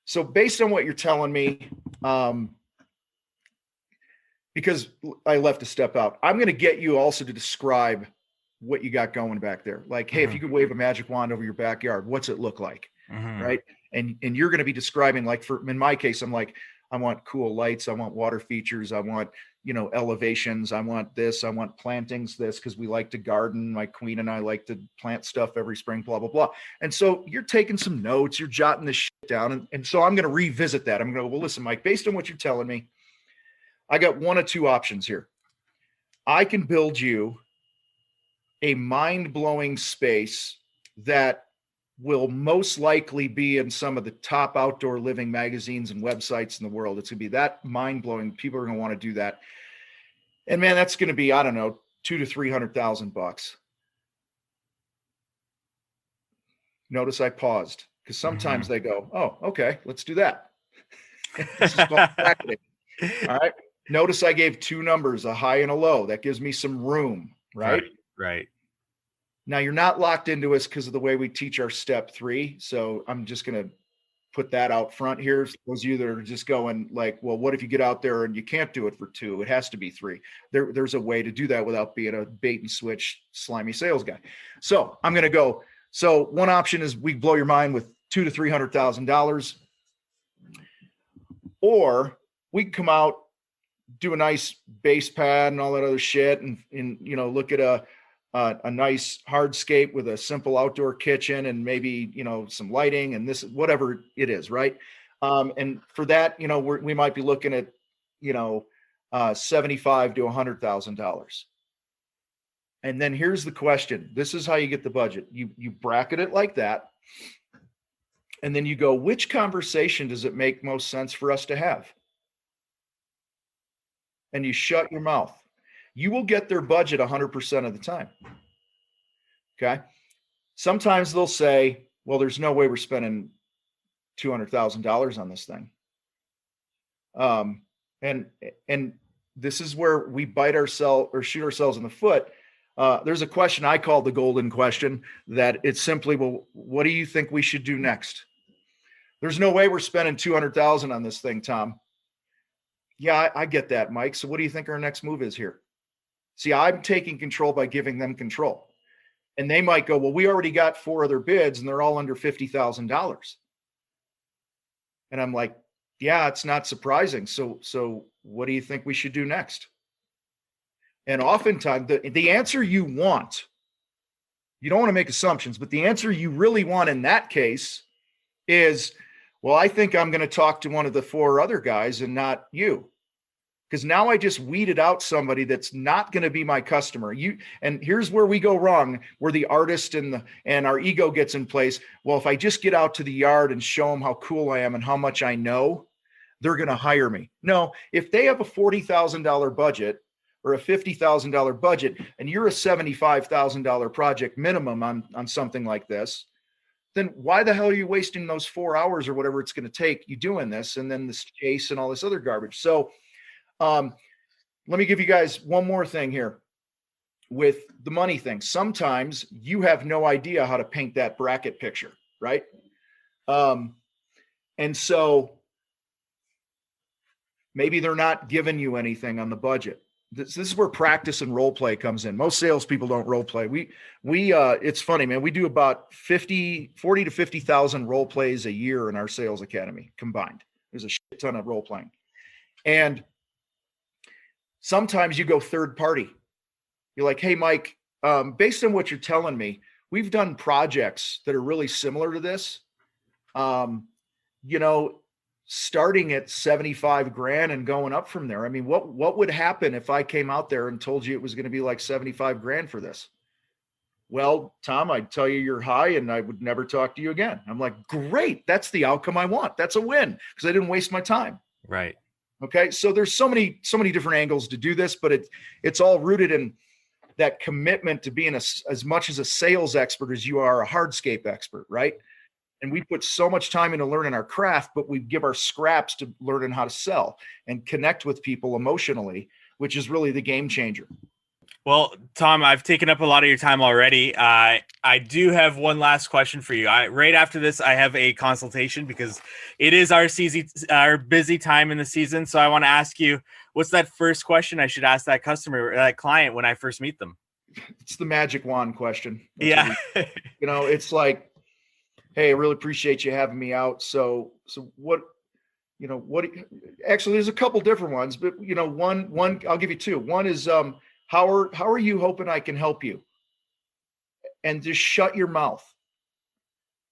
so based on what you're telling me, because I left a step out, I'm going to get you also to describe what you got going back there. Like, hey, if you could wave a magic wand over your backyard, what's it look like? Right. And you're going to be describing, like, in my case, I'm like, I want cool lights. I want water features. I want, elevations. I want this. I want plantings, this, because we like to garden. My queen and I like to plant stuff every spring, blah, blah, blah. And so you're taking some notes, you're jotting this shit down. And so I'm going to revisit that. I'm going to go, well, listen, Mike, based on what you're telling me, I got 1 of 2 options here. I can build you a mind-blowing space that will most likely be in some of the top outdoor living magazines and websites in the world. It's going to be that mind-blowing. People are going to want to do that. And man, that's going to be, I don't know, $200,000 to $300,000. Notice I paused because sometimes they go, oh, okay, let's do that. This is called practicing. All right. Notice I gave 2 numbers, a high and a low. That gives me some room, right? Right. Now you're not locked into us because of the way we teach our step 3. So I'm just going to put that out front here. Those of you that are just going like, well, what if you get out there and you can't do it for 2? It has to be 3. There's a way to do that without being a bait and switch slimy sales guy. So I'm going to go. So one option is we blow your mind with $200,000 to $300,000, or we can come out, do a nice base pad and all that other shit, and look at a nice hardscape with a simple outdoor kitchen and maybe some lighting and this, whatever it is, right? And for that, we might be looking at $75,000 to $100,000. And then here's the question. This is how you get the budget. You bracket it like that, and then you go, which conversation does it make most sense for us to have? And you shut your mouth. You will get their budget 100% of the time. Okay. Sometimes they'll say, well, there's no way we're spending $200,000 on this thing. And this is where we bite ourselves or shoot ourselves in the foot. There's a question I call the golden question, that it's simply, well, what do you think we should do next? There's no way we're spending $200,000 on this thing, Tom. Yeah, I get that, Mike. So what do you think our next move is here? See, I'm taking control by giving them control. And they might go, well, we already got 4 other bids and they're all under $50,000. And I'm like, yeah, it's not surprising. So what do you think we should do next? And oftentimes the answer you want, you don't want to make assumptions, but the answer you really want in that case is, well, I think I'm going to talk to one of the 4 other guys and not you. Because now I just weeded out somebody that's not going to be my customer. And here's where we go wrong, where the artist and our ego gets in place. Well, if I just get out to the yard and show them how cool I am and how much I know, they're going to hire me. No, if they have a $40,000 budget or a $50,000 budget, and you're a $75,000 project minimum on something like this, then why the hell are you wasting those 4 hours or whatever it's going to take you doing this, and then this chase and all this other garbage? So let me give you guys one more thing here with the money thing. Sometimes you have no idea how to paint that bracket picture, right? And so maybe they're not giving you anything on the budget. This is where practice and role play comes in. Most salespeople don't role play. We it's funny, man. We do about 40 to 50,000 role plays a year in our sales academy combined. There's a shit ton of role playing. And sometimes you go third party. You're like, hey, Mike, based on what you're telling me, we've done projects that are really similar to this. Starting at 75 grand and going up from there. I mean, what would happen if I came out there and told you it was going to be like 75 grand for this? Well, Tom, I'd tell you you're high and I would never talk to you again. I'm like, great. That's the outcome I want. That's a win because I didn't waste my time. Right. Okay. So there's so many different angles to do this, but it's all rooted in that commitment to being as much as a sales expert as you are a hardscape expert. Right. And we put so much time into learning our craft, but we give our scraps to learning how to sell and connect with people emotionally, which is really the game changer. Well, Tom, I've taken up a lot of your time already. I do have one last question for you. Right after this, I have a consultation because it is our busy time in the season. So I want to ask you, what's that first question I should ask that customer or that client when I first meet them? It's the magic wand question. Yeah. It's like, hey, I really appreciate you having me out. So what, actually there's a couple different ones, but one, I'll give you 2. One is, how are you hoping I can help you? And just shut your mouth.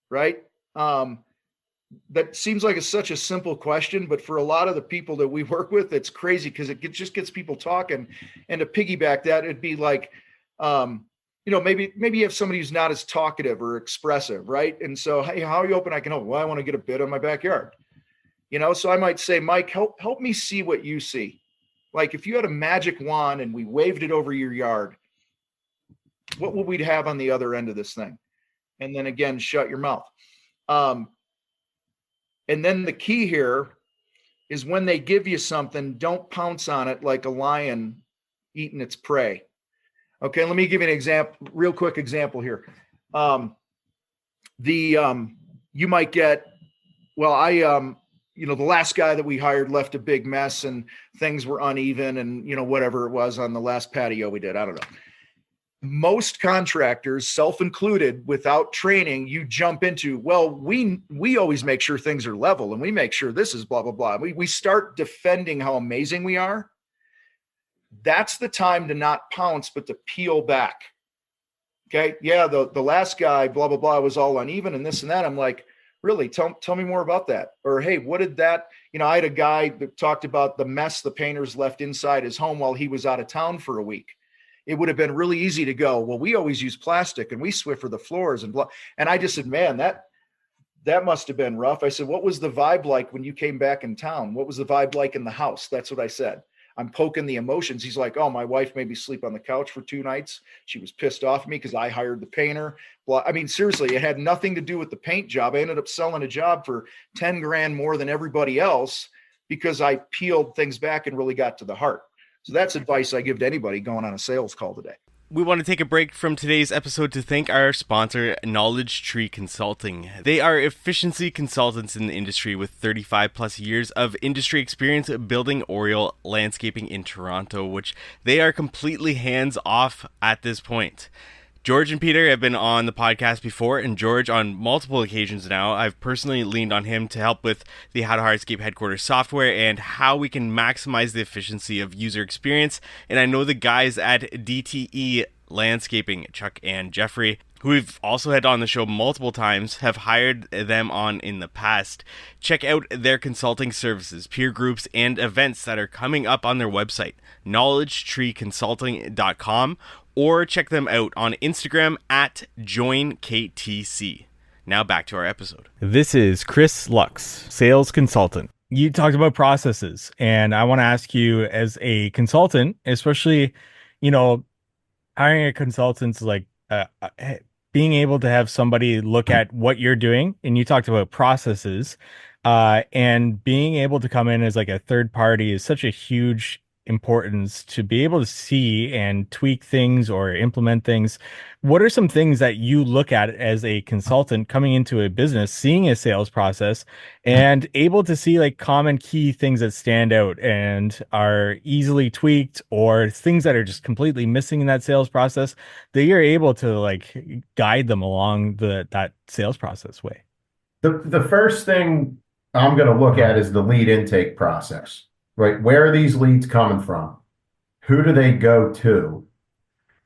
Right. That seems like such a simple question, but for a lot of the people that we work with, it's crazy because it just gets people talking. And to piggyback that, it'd be like, maybe you have somebody who's not as talkative or expressive, right? And so, hey, how are you hoping I can help? Well, I want to get a bid on my backyard. So I might say, Mike, help me see what you see. Like if you had a magic wand and we waved it over your yard, what would we have on the other end of this thing? And then again, shut your mouth. And then the key here is when they give you something, don't pounce on it like a lion eating its prey. Okay, let me give you an example, real quick example here. You might get, the last guy that we hired left a big mess and things were uneven and, whatever it was on the last patio we did, I don't know. Most contractors, self-included, without training, you jump into, well, we always make sure things are level and we make sure this is blah, blah, blah. We start defending how amazing we are. That's the time to not pounce, but to peel back. Okay. Yeah. The last guy, blah, blah, blah, was all uneven and this and that. I'm like, really? Tell me more about that. Or, hey, what did that, I had a guy that talked about the mess the painters left inside his home while he was out of town for a week. It would have been really easy to go, well, we always use plastic and we Swiffer the floors and blah. And I just said, man, that must have been rough. I said, what was the vibe like when you came back in town? What was the vibe like in the house? That's what I said. I'm poking the emotions. He's like, oh, my wife made me sleep on the couch for 2 nights. She was pissed off at me because I hired the painter. Well, I mean, seriously, it had nothing to do with the paint job. I ended up selling a job for 10 grand more than everybody else because I peeled things back and really got to the heart. So that's advice I give to anybody going on a sales call today. We want to take a break from today's episode to thank our sponsor, Knowledge Tree Consulting. They are efficiency consultants in the industry with 35 plus years of industry experience building Oriole landscaping in Toronto, which they are completely hands off at this point. George and Peter have been on the podcast before, and George on multiple occasions now. I've personally leaned on him to help with the How to Hardscape headquarters software and how we can maximize the efficiency of user experience. And I know the guys at DTE Landscaping, Chuck and Jeffrey, who we've also had on the show multiple times, have hired them on in the past. Check out their consulting services, peer groups, and events that are coming up on their website, knowledgetreeconsulting.com, or check them out on Instagram at joinktc. Now back to our episode. This is Chris Lux, sales consultant. You talked about processes, and I want to ask you, as a consultant, especially, hiring a consultant is like being able to have somebody look at what you're doing. And you talked about processes, and being able to come in as like a third party is such a huge importance to be able to see and tweak things or implement things. What are some things that you look at as a consultant coming into a business, seeing a sales process, and able to see like common key things that stand out and are easily tweaked, or things that are just completely missing in that sales process that you're able to like guide them along that sales process way? The first thing I'm going to look at is the lead intake process. Right? Where are these leads coming from? Who do they go to?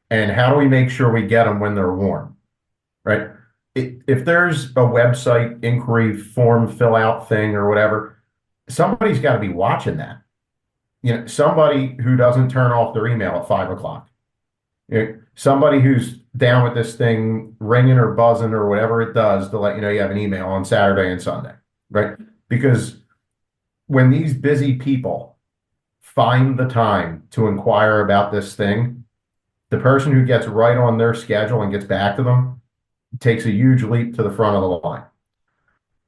And how do we make sure we get them when they're warm? Right? If there's a website inquiry form fill out thing or whatever, somebody's got to be watching that. Somebody who doesn't turn off their email at 5:00. Somebody who's down with this thing ringing or buzzing or whatever it does to let you know you have an email on Saturday and Sunday. Right? Because when these busy people find the time to inquire about this thing, the person who gets right on their schedule and gets back to them takes a huge leap to the front of the line.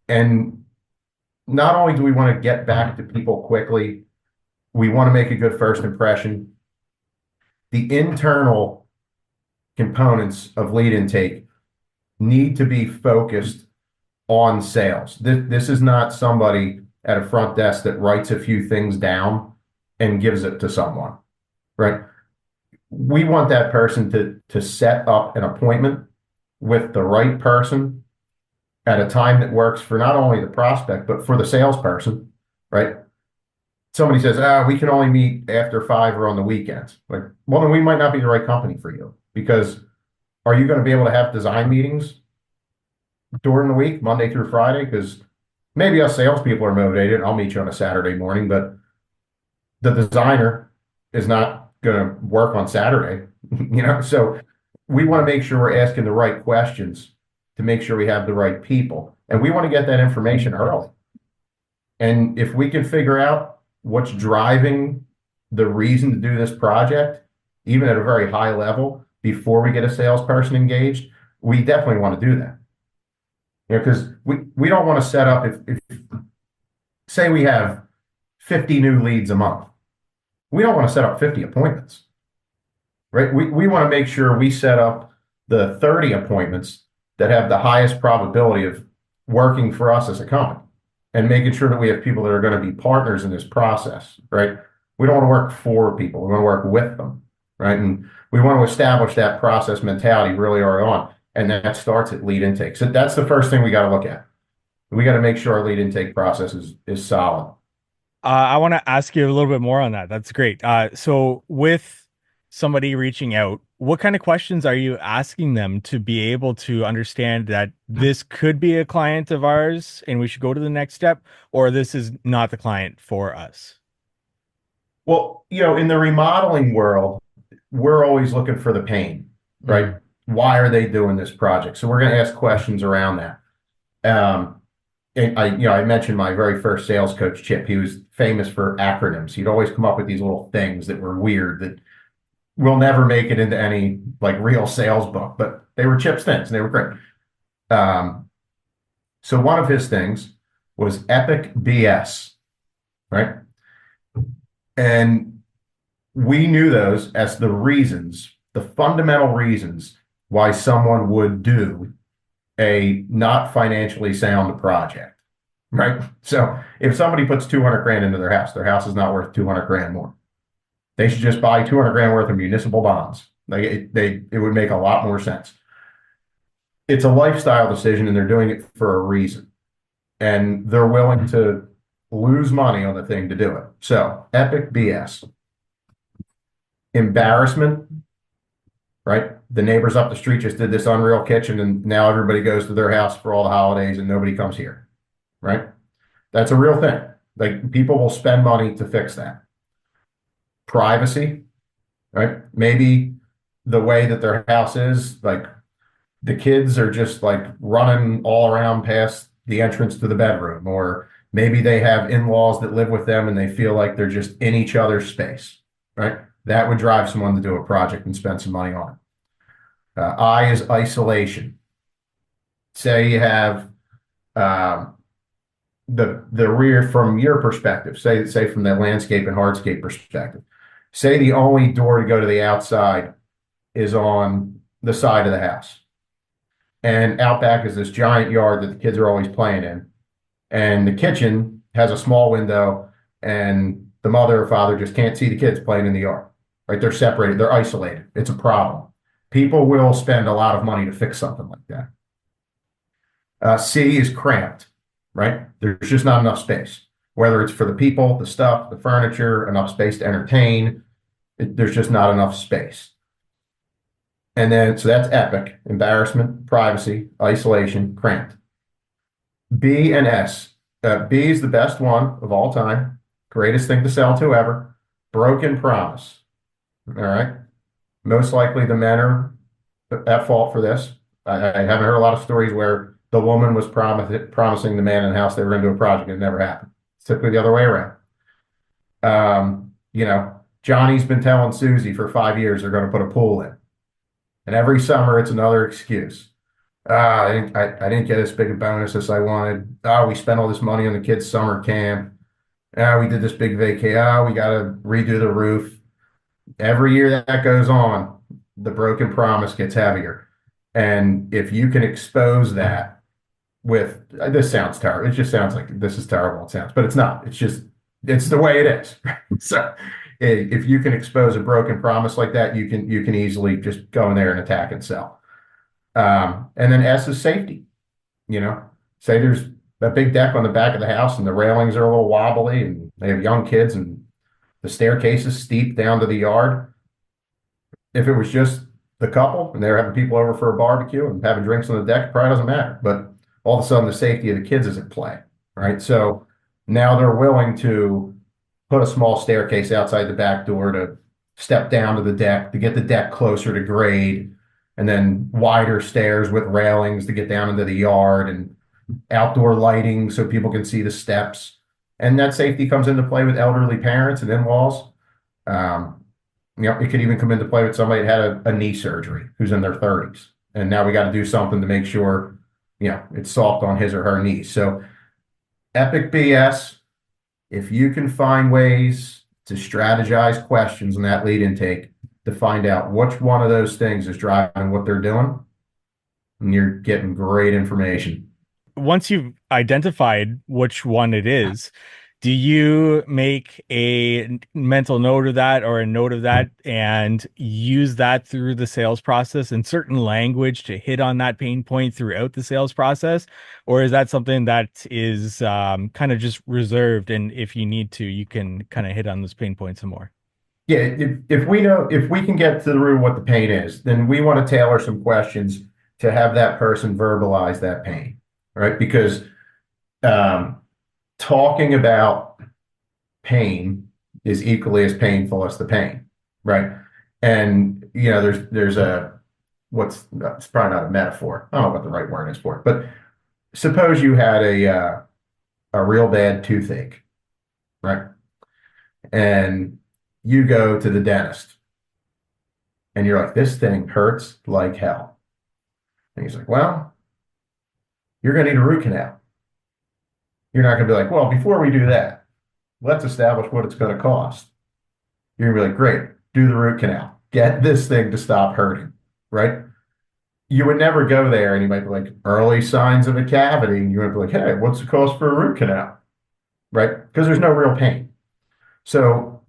And not only do we want to get back to people quickly, we want to make a good first impression. The internal components of lead intake need to be focused on sales. This is not somebody at a front desk that writes a few things down and gives it to someone, right? We want that person to set up an appointment with the right person at a time that works for not only the prospect, but for the salesperson, right? Somebody says, we can only meet after 5 or on the weekends. Like, well, then we might not be the right company for you, because are you going to be able to have design meetings during the week, Monday through Friday? Because maybe us salespeople are motivated. I'll meet you on a Saturday morning, but the designer is not going to work on Saturday, So we want to make sure we're asking the right questions to make sure we have the right people. And we want to get that information early. And if we can figure out what's driving the reason to do this project, even at a very high level, before we get a salesperson engaged, we definitely want to do that. Because we don't want to set up, if say we have 50 new leads a month, we don't want to set up 50 appointments, right? We want to make sure we set up the 30 appointments that have the highest probability of working for us as a company, and making sure that we have people that are going to be partners in this process, right? We don't want to work for people. We want to work with them, right? And we want to establish that process mentality really early on. And that starts at lead intake. So that's the first thing we got to look at. We got to make sure our lead intake process is solid. I want to ask you a little bit more on that. That's great. So with somebody reaching out, what kind of questions are you asking them to be able to understand that this could be a client of ours and we should go to the next step, or this is not the client for us? Well, in the remodeling world, we're always looking for the pain, right? Mm-hmm. Why are they doing this project? So we're going to ask questions around that. And I mentioned my very first sales coach, Chip. He was famous for acronyms. He'd always come up with these little things that were weird that will never make it into any like real sales book, but they were Chip's things and they were great. So one of his things was epic BS, right? And we knew those as the reasons the fundamental reasons why someone would do a not financially sound project, right? So if somebody puts 200 grand into their house is not worth 200 grand more. They should just buy 200 grand worth of municipal bonds. Like it would make a lot more sense. It's a lifestyle decision, and they're doing it for a reason. And they're willing to lose money on the thing to do it. So epic BS. Embarrassment, right? The neighbors up the street just did this unreal kitchen, and now everybody goes to their house for all the holidays and nobody comes here, right? That's a real thing. Like, people will spend money to fix that. Privacy, right? Maybe the way that their house is, like, the kids are just like running all around past the entrance to the bedroom, or maybe they have in-laws that live with them and they feel like they're just in each other's space, right? That would drive someone to do a project and spend some money on it. I is isolation. Say you have the rear, from your perspective, say from the landscape and hardscape perspective, say the only door to go to the outside is on the side of the house. And out back is this giant yard that the kids are always playing in. And the kitchen has a small window, and the mother or father just can't see the kids playing in the yard, right? They're separated, they're isolated. It's a problem. People will spend a lot of money to fix something like that. C is cramped, right? There's just not enough space, whether it's for the people, the stuff, the furniture, enough space to entertain. There's just not enough space. And then, so that's epic: embarrassment, privacy, isolation, cramped. B and S. B is the best one of all time. Greatest thing to sell to ever. Broken promise. All right. Most likely the men are at fault for this. I haven't heard a lot of stories where the woman was promising the man in the house they were going to do a project and it never happened. It's typically the other way around. Johnny's been telling Susie for 5 years they're going to put a pool in. And every summer it's another excuse. I didn't get as big a bonus as I wanted. We spent all this money on the kids' summer camp. We did this big vacay. We got to redo the roof. Every year that goes on, the broken promise gets heavier. And if you can expose that with, this sounds terrible. It just sounds like this is terrible. It sounds, but it's not. It's the way it is. So if you can expose a broken promise like that, you can easily just go in there and attack and sell. And then S is safety. Say there's a big deck on the back of the house and the railings are a little wobbly and they have young kids and the staircase is steep down to the yard. If it was just the couple and they're having people over for a barbecue and having drinks on the deck, it probably doesn't matter. But all of a sudden the safety of the kids is at play, right? So now they're willing to put a small staircase outside the back door to step down to the deck, to get the deck closer to grade, and then wider stairs with railings to get down into the yard, and outdoor lighting so people can see the steps. And that safety comes into play with elderly parents and in-laws. It could even come into play with somebody that had a knee surgery who's in their 30s. And now we got to do something to make sure, it's soft on his or her knees. So epic BS. If you can find ways to strategize questions in that lead intake to find out which one of those things is driving what they're doing, and you're getting great information. Once you've identified which one it is, do you make a mental note of that or a note of that and use that through the sales process in certain language to hit on that pain point throughout the sales process? Or is that something that is kind of just reserved, and if you need to, you can kind of hit on those pain points some more? Yeah, if we can get to the root of what the pain is, then we want to tailor some questions to have that person verbalize that pain, right? Because talking about pain is equally as painful as the pain, right? And there's it's probably not a metaphor. I don't know what the right word is for it, but suppose you had a real bad toothache, right? And you go to the dentist and you're like, this thing hurts like hell. And he's like, well, you're going to need a root canal. You're not going to be like, well, before we do that, let's establish what it's going to cost. You're going to be like, great, do the root canal. get this thing to stop hurting, right? You would never go there and you might be like, early signs of a cavity. And you would be like, hey, what's the cost for a root canal? Right? Because there's no real pain. So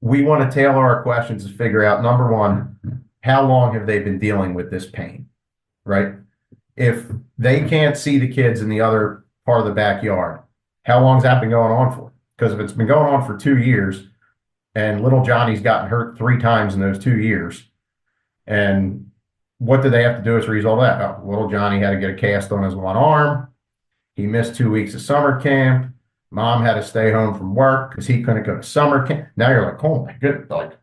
we want to tailor our questions to figure out, number one, how long have they been dealing with this pain, right? If they can't see the kids in the other part of the backyard, how long has that been going on for? Because if it's been going on for 2 years and little Johnny's gotten hurt 3 times in those 2 years, and what do they have to do as a result of that? Oh, little Johnny had to get a cast on his one arm. He missed 2 weeks of summer camp. Mom had to stay home from work because he couldn't go to summer camp. Now you're like, oh my goodness, like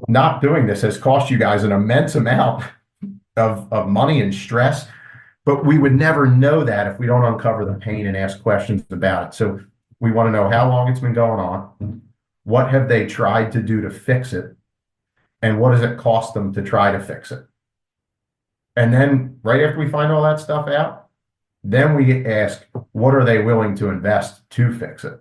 not doing this has cost you guys an immense amount of money and stress. But we would never know that if we don't uncover the pain and ask questions about it. So we want to know how long it's been going on. What have they tried to do to fix it? And what does it cost them to try to fix it? And then right after we find all that stuff out, then we ask, what are they willing to invest to fix it?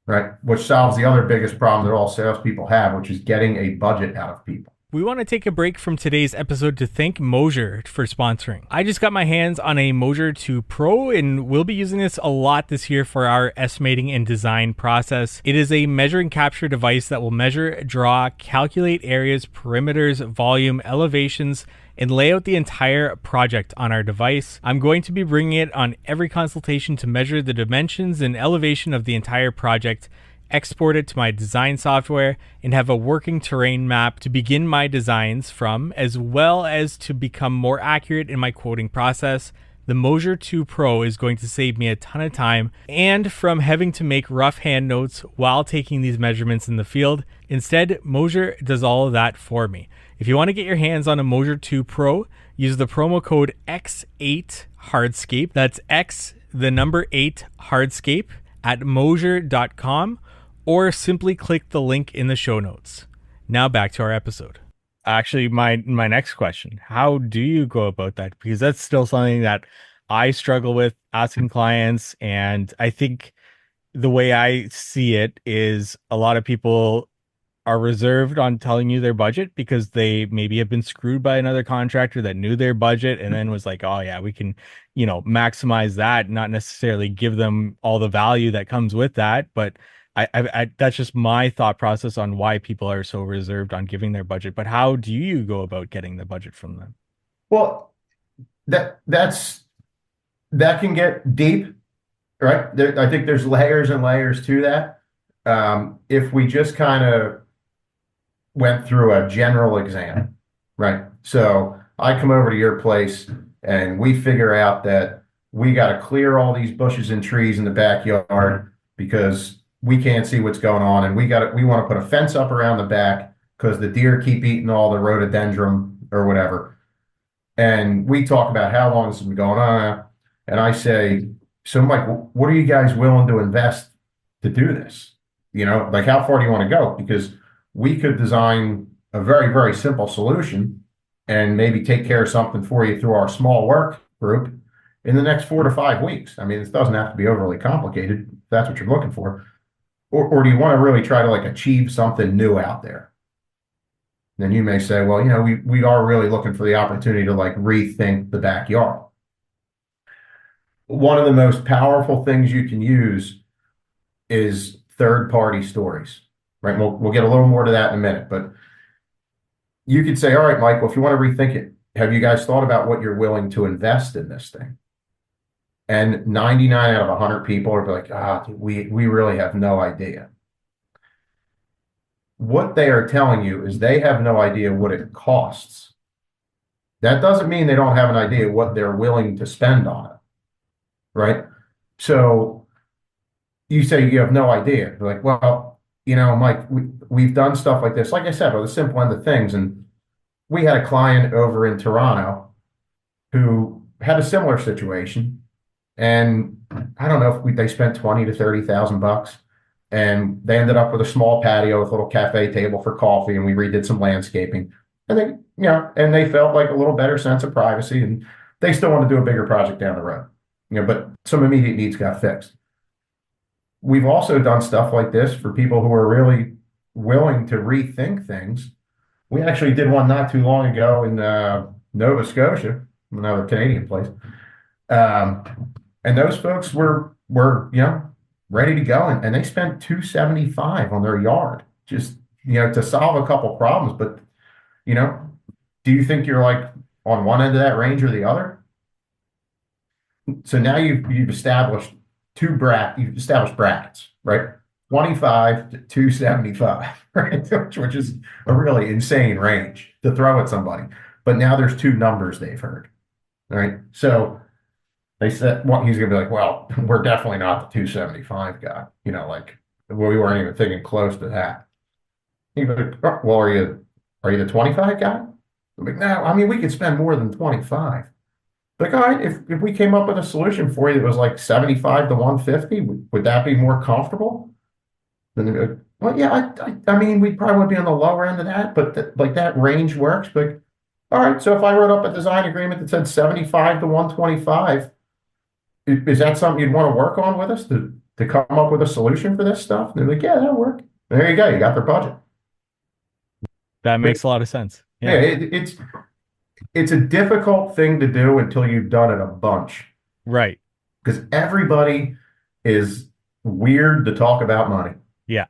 Right? Which solves the other biggest problem that all salespeople have, which is getting a budget out of people. We want to take a break from today's episode to thank Mosier for sponsoring. I just got my hands on a Mosier 2 Pro and we'll be using this a lot this year for our estimating and design process. It is a measure and capture device that will measure, draw, calculate areas, perimeters, volume, elevations, and lay out the entire project on our device. I'm going to be bringing it on every consultation to measure the dimensions and elevation of the entire project, export it to my design software, and have a working terrain map to begin my designs from, as well as to become more accurate in my quoting process. The Mosier 2 Pro is going to save me a ton of time and from having to make rough hand notes while taking these measurements in the field. Instead, Mosier does all of that for me. If you want to get your hands on a Mosier 2 Pro, use the promo code X8Hardscape. That's X, the number 8 Hardscape at Mosier.com, or simply click the link in the show notes. Now back to our episode. Actually, my next question, how do you go about that? Because that's still something that I struggle with asking clients. And I think the way I see it is a lot of people are reserved on telling you their budget because they maybe have been screwed by another contractor that knew their budget and then was like, oh yeah, we can, maximize that, not necessarily give them all the value that comes with that. But I that's just my thought process on why people are so reserved on giving their budget. But how do you go about getting the budget from them? Well, that can get deep, right? I think there's layers and layers to that. If we just kind of went through a general exam, right? So I come over to your place and we figure out that we got to clear all these bushes and trees in the backyard because we can't see what's going on, and we want to put a fence up around the back because the deer keep eating all the rhododendron or whatever. And we talk about how long this has been going on, and I say, so Mike, what are you guys willing to invest to do this? Like how far do you want to go? Because we could design a very, very simple solution and maybe take care of something for you through our small work group in the next 4 to 5 weeks. I mean, this doesn't have to be overly complicated if that's what you're looking for. Or do you want to really try to achieve something new out there? Then you may say, well, we are really looking for the opportunity to rethink the backyard. One of the most powerful things you can use is third-party stories, right? We'll get a little more to that in a minute, but you could say, all right, Mike, well, if you want to rethink it, have you guys thought about what you're willing to invest in this thing? And 99 out of 100 people are like, we really have no idea. What they are telling you is they have no idea what it costs. That doesn't mean they don't have an idea what they're willing to spend on it, right? So you say you have no idea. They're like, well, Mike, we've done stuff like this. Like I said, on the simple end of things. And we had a client over in Toronto who had a similar situation. And I don't know if they spent $20,000 to $30,000, and they ended up with a small patio with a little cafe table for coffee, and we redid some landscaping, and they felt like a little better sense of privacy, and they still want to do a bigger project down the road, but some immediate needs got fixed. We've also done stuff like this for people who are really willing to rethink things, We actually did one not too long ago in Nova Scotia, another Canadian place. And those folks were ready to go, and they spent 275 on their yard just to solve a couple problems. But do you think you're like on one end of that range or the other? So now you've established you've established brackets, right? 25 to 275, right? Which is a really insane range to throw at somebody. But now there's two numbers they've heard, right? So they said, he's going to be like, well, we're definitely not the 275 guy. Like we weren't even thinking close to that. He'd be like, oh, well, are you the 25 guy? I'm like, no, I mean, we could spend more than 25. Like, all right, if we came up with a solution for you that was like 75 to 150, would that be more comfortable? Then they'd be like, well, yeah, I mean, we probably would be on the lower end of that, but that range works. But all right, so if I wrote up a design agreement that said 75 to 125, is that something you'd want to work on with us to come up with a solution for this stuff? And they're like, yeah, that'll work. And there you go. You got their budget. That makes a lot of sense. Yeah, it's a difficult thing to do until you've done it a bunch. Right. Because everybody is weird to talk about money. Yeah.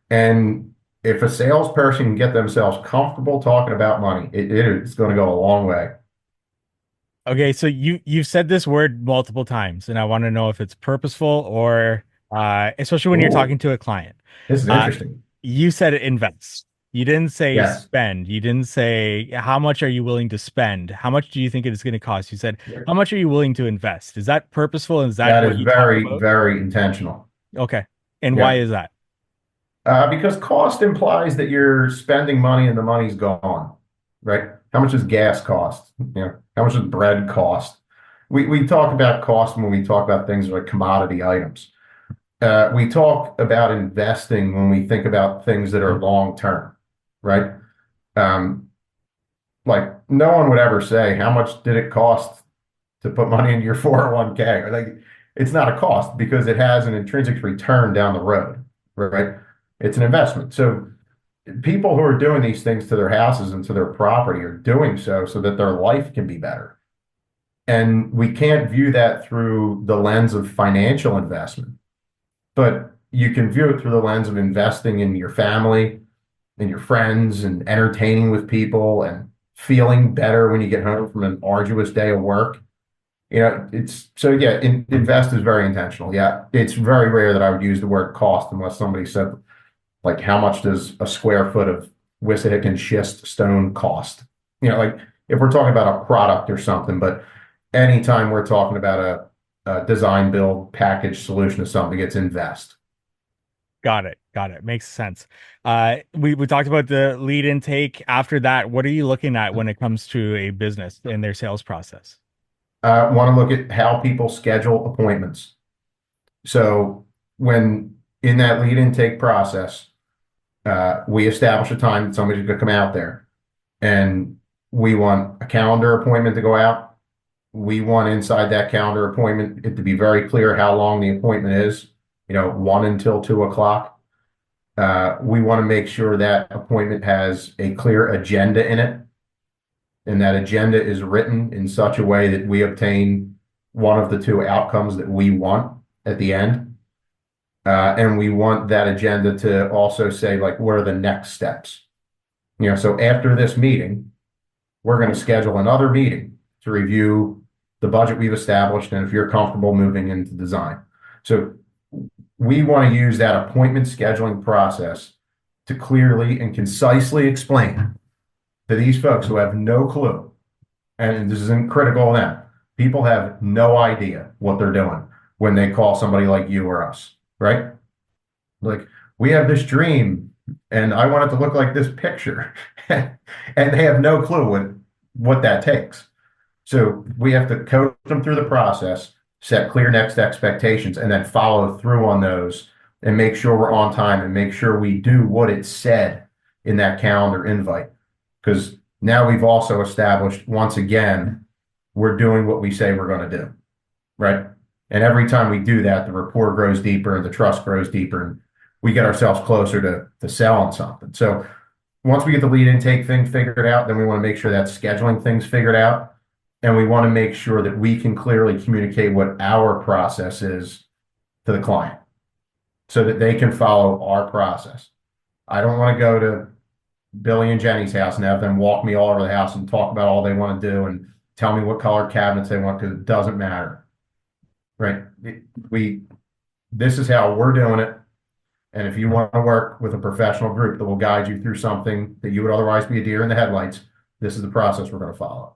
And if a salesperson can get themselves comfortable talking about money, it's going to go a long way. Okay, so you've said this word multiple times, and I want to know if it's purposeful or especially when you're talking to a client. This is interesting. You said invest. You didn't say Yes. spend. You didn't say how much are you willing to spend? How much do you think it is going to cost? You said how much are you willing to invest? Is that purposeful? And is that what is you very, talk about? very intentional. Okay. And Yeah. why is that? Because cost implies that you're spending money and the money's gone, right? How much does gas cost? How much does bread cost? We talk about cost when we talk about things like commodity items. We talk about investing when we think about things that are long term, right? Like no one would ever say, how much did it cost to put money into your 401k? Like it's not a cost because it has an intrinsic return down the road, right? It's an investment. So people who are doing these things to their houses and to their property are doing so that their life can be better. And we can't view that through the lens of financial investment, but you can view it through the lens of investing in your family and your friends and entertaining with people and feeling better when you get home from an arduous day of work. Invest is very intentional. Yeah. It's very rare that I would use the word cost unless somebody said, like, how much does a square foot of Wissahickon schist stone cost? Like if we're talking about a product or something, but anytime we're talking about a design, build, package solution to something, it's invest. Got it. Makes sense. We talked about the lead intake. After that, what are you looking at when it comes to a business and their sales process? Want to look at how people schedule appointments. So when in that lead intake process, we establish a time that somebody's going to come out there, and we want a calendar appointment to go out. We want inside that calendar appointment it to be very clear how long the appointment is, 1 until 2 o'clock. We want to make sure that appointment has a clear agenda in it, and that agenda is written in such a way that we obtain one of the two outcomes that we want at the end. And we want that agenda to also say, like, what are the next steps? So after this meeting, we're going to schedule another meeting to review the budget we've established, and if you're comfortable moving into design. So we want to use that appointment scheduling process to clearly and concisely explain to these folks who have no clue, and this isn't critical of them, people have no idea what they're doing when they call somebody like you or us, right? Like, we have this dream and I want it to look like this picture. And they have no clue what that takes. So we have to coach them through the process, set clear next expectations, and then follow through on those and make sure we're on time and make sure we do what it said in that calendar invite. Because now we've also established, once again, we're doing what we say we're going to do, right? And every time we do that, the rapport grows deeper and the trust grows deeper, and we get ourselves closer to selling something. So once we get the lead intake thing figured out, then we want to make sure that scheduling thing's figured out. And we want to make sure that we can clearly communicate what our process is to the client so that they can follow our process. I don't want to go to Billy and Jenny's house and have them walk me all over the house and talk about all they want to do and tell me what color cabinets they want, because it doesn't matter. Right? This is how we're doing it. And if you want to work with a professional group that will guide you through something that you would otherwise be a deer in the headlights, this is the process we're going to follow.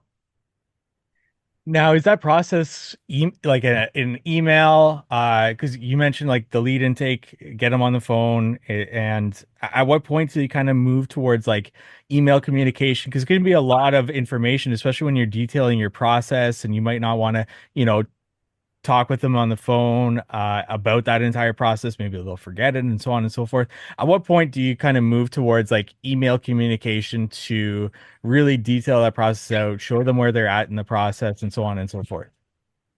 Now, is that process like an email? Because you mentioned like the lead intake, get them on the phone, and at what point do you kind of move towards like email communication? Because it's going to be a lot of information, especially when you're detailing your process, and you might not want to, talk with them on the phone about that entire process. Maybe they'll forget it and so on and so forth. At what point do you kind of move towards like email communication to really detail that process out, show them where they're at in the process and so on and so forth?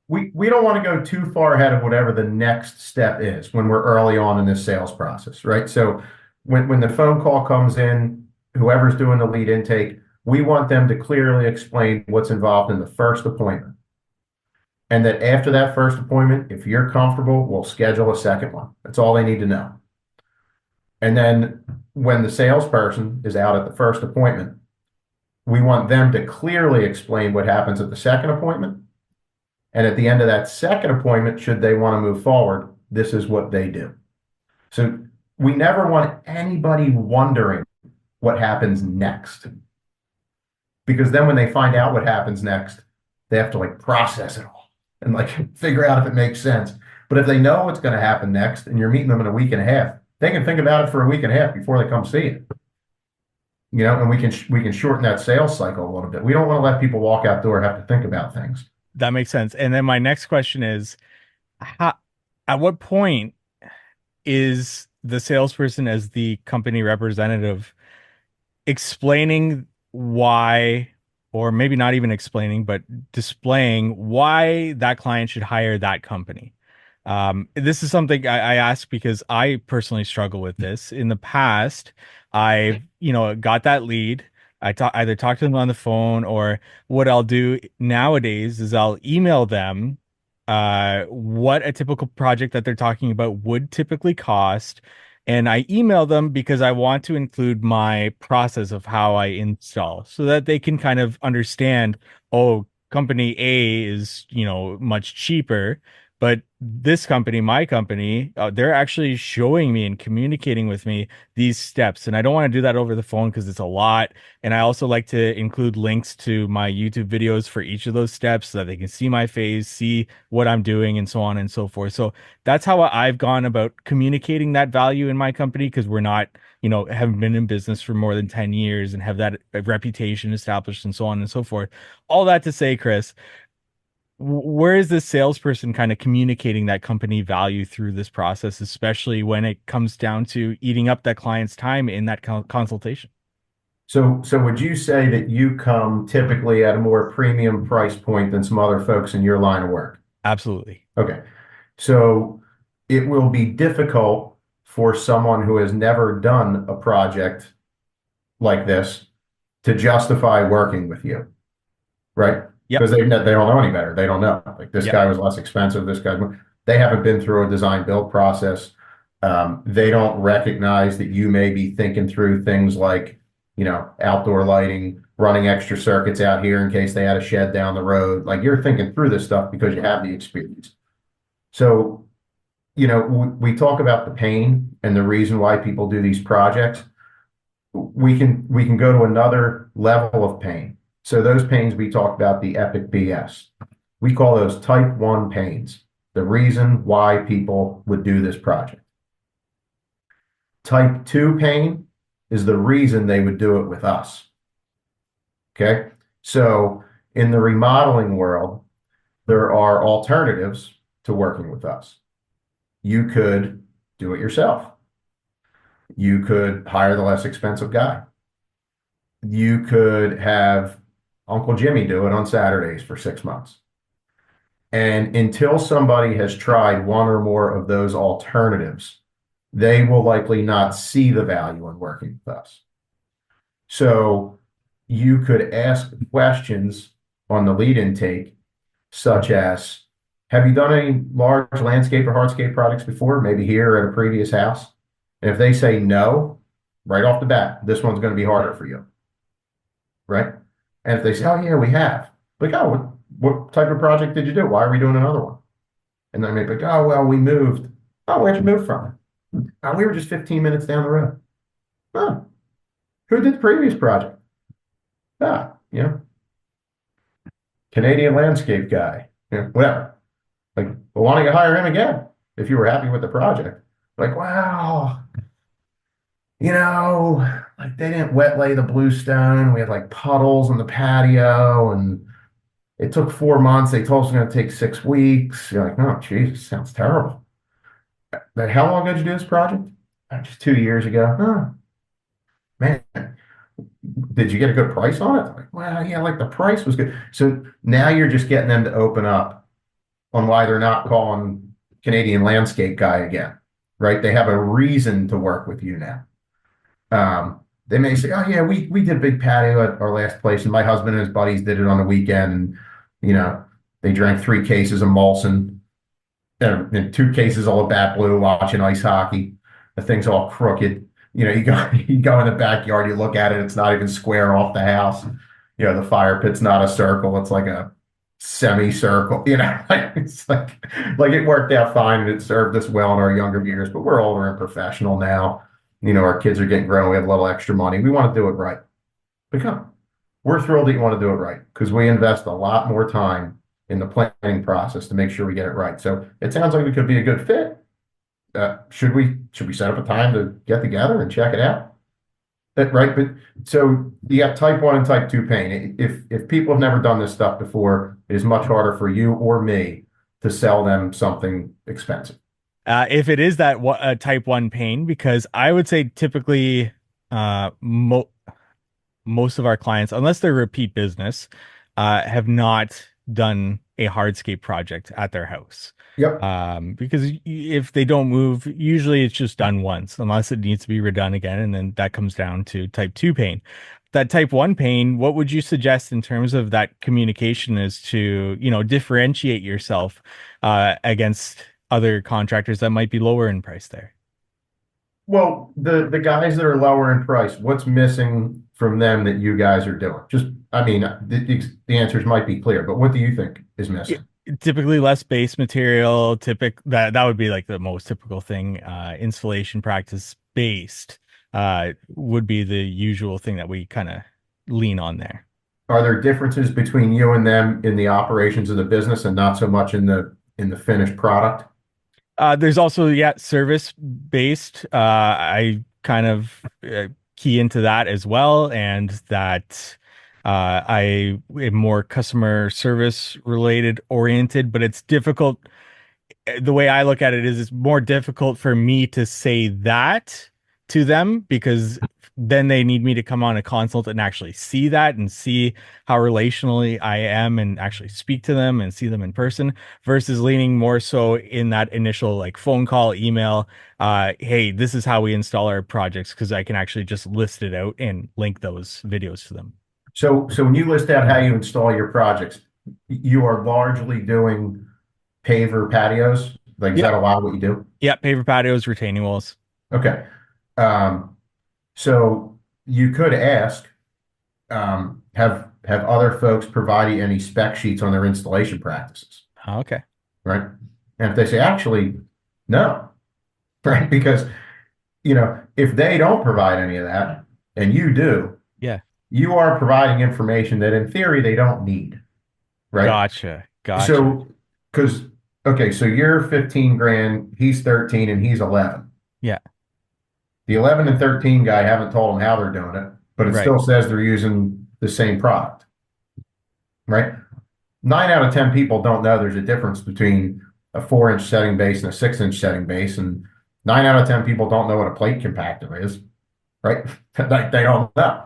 We don't want to go too far ahead of whatever the next step is when we're early on in this sales process, right? So when the phone call comes in, whoever's doing the lead intake, we want them to clearly explain what's involved in the first appointment. And that after that first appointment, if you're comfortable, we'll schedule a second one. That's all they need to know. And then when the salesperson is out at the first appointment, we want them to clearly explain what happens at the second appointment. And at the end of that second appointment, should they want to move forward, this is what they do. So we never want anybody wondering what happens next. Because then when they find out what happens next, they have to like process it all and like figure out if it makes sense. But if they know what's going to happen next and you're meeting them in a week and a half, they can think about it for a week and a half before they come see it. And we can shorten that sales cycle a little bit. We don't want to let people walk out door and have to think about things. That makes sense. And then my next question is, at what point is the salesperson as the company representative explaining why, or maybe not even explaining, but displaying why that client should hire that company? This is something I ask because I personally struggle with this. In the past, I've, got that lead. I either talk to them on the phone, or what I'll do nowadays is I'll email them what a typical project that they're talking about would typically cost. And I email them because I want to include my process of how I install so that they can kind of understand, oh, company A is, much cheaper, but this company, my company, they're actually showing me and communicating with me these steps. And I don't want to do that over the phone because it's a lot. And I also like to include links to my YouTube videos for each of those steps so that they can see my face, see what I'm doing, and so on and so forth. So that's how I've gone about communicating that value in my company, because we're not, haven't been in business for more than 10 years and have that reputation established and so on and so forth. All that to say, Chris, where is the salesperson kind of communicating that company value through this process, especially when it comes down to eating up that client's time in that consultation? So would you say that you come typically at a more premium price point than some other folks in your line of work? Absolutely. Okay. So it will be difficult for someone who has never done a project like this to justify working with you, right? Because they don't know any better. They don't know. Like this guy was less expensive. This guy, they haven't been through a design build process. They don't recognize that you may be thinking through things like, outdoor lighting, running extra circuits out here in case they had a shed down the road. Like you're thinking through this stuff because you have the experience. So, we talk about the pain and the reason why people do these projects. We can go to another level of pain. So those pains we talked about, the epic BS. We call those type 1 pains, the reason why people would do this project. Type 2 pain is the reason they would do it with us. Okay? So in the remodeling world, there are alternatives to working with us. You could do it yourself. You could hire the less expensive guy. You could have Uncle Jimmy do it on Saturdays for 6 months. And until somebody has tried one or more of those alternatives, they will likely not see the value in working with us. So you could ask questions on the lead intake, such as, have you done any large landscape or hardscape projects before, maybe here at a previous house? And if they say no, right off the bat, this one's going to be harder for you, right? And if they say, oh, yeah, we have, like, oh, what type of project did you do? Why are we doing another one? And then they'd be like, oh, well, we moved. Oh, where'd you move from? Oh, we were just 15 minutes down the road. Oh, who did the previous project? Ah, Canadian landscape guy, whatever. Like, well, why don't you hire him again if you were happy with the project? Like, wow, like they didn't wet lay the bluestone. We had like puddles in the patio, and it took 4 months. They told us it was going to take 6 weeks. You're like, oh, Jesus, sounds terrible. But how long did you do this project? Just 2 years ago. Oh, man, did you get a good price on it? Like, well, yeah, like the price was good. So now you're just getting them to open up on why they're not calling Canadian landscape guy again, right? They have a reason to work with you now. They may say, oh, yeah, we did a big patio at our last place, and my husband and his buddies did it on the weekend. And, they drank 3 cases of Molson and 2 cases of Labatt Blue watching ice hockey. The thing's all crooked. You go in the backyard, you look at it, it's not even square off the house. The fire pit's not a circle, it's like a semicircle. It's like it worked out fine and it served us well in our younger years, but we're older and professional now. Our kids are getting grown, we have a little extra money. We want to do it right. But we're thrilled that you want to do it right, because we invest a lot more time in the planning process to make sure we get it right. So it sounds like we could be a good fit. Should we set up a time to get together and check it out? Right. But so you got type 1 and type 2 pain. If people have never done this stuff before, it is much harder for you or me to sell them something expensive. If it is that type 1 pain, because I would say typically most of our clients, unless they're repeat business, have not done a hardscape project at their house. Yep. Because if they don't move, usually it's just done once, unless it needs to be redone again. And then that comes down to type 2 pain. That type 1 pain, what would you suggest in terms of that communication is to, differentiate yourself against other contractors that might be lower in price there? Well, the guys that are lower in price, what's missing from them that you guys are doing? The answers might be clear, but what do you think is missing? Typically less base material. That would be like the most typical thing. Installation practice based would be the usual thing that we kind of lean on there. Are there differences between you and them in the operations of the business and not so much in the finished product? There's also, service based. I kind of key into that as well, and that I am more customer service related oriented, but it's difficult. The way I look at it is it's more difficult for me to say that to them, because then they need me to come on a consult and actually see that and see how relationally I am and actually speak to them and see them in person, versus leaning more so in that initial like phone call, email. Hey, this is how we install our projects, because I can actually just list it out and link those videos to them. So when you list out how you install your projects, you are largely doing paver patios. Like, is that a lot of what you do? Yeah, paver patios, retaining walls. Okay. So you could ask, have other folks provide you any spec sheets on their installation practices? Okay. Right. And if they say, actually, no, right? Because, if they don't provide any of that and you do, yeah, you are providing information that in theory they don't need. Right. Gotcha. So, so you're 15 grand, he's 13 and he's 11. Yeah. The 11 and 13 guy haven't told them how they're doing it, but it still says they're using the same product, right? 9 out of 10 people don't know there's a difference between a 4-inch setting base and a 6-inch setting base, and 9 out of 10 people don't know what a plate compactor is, right? They don't know.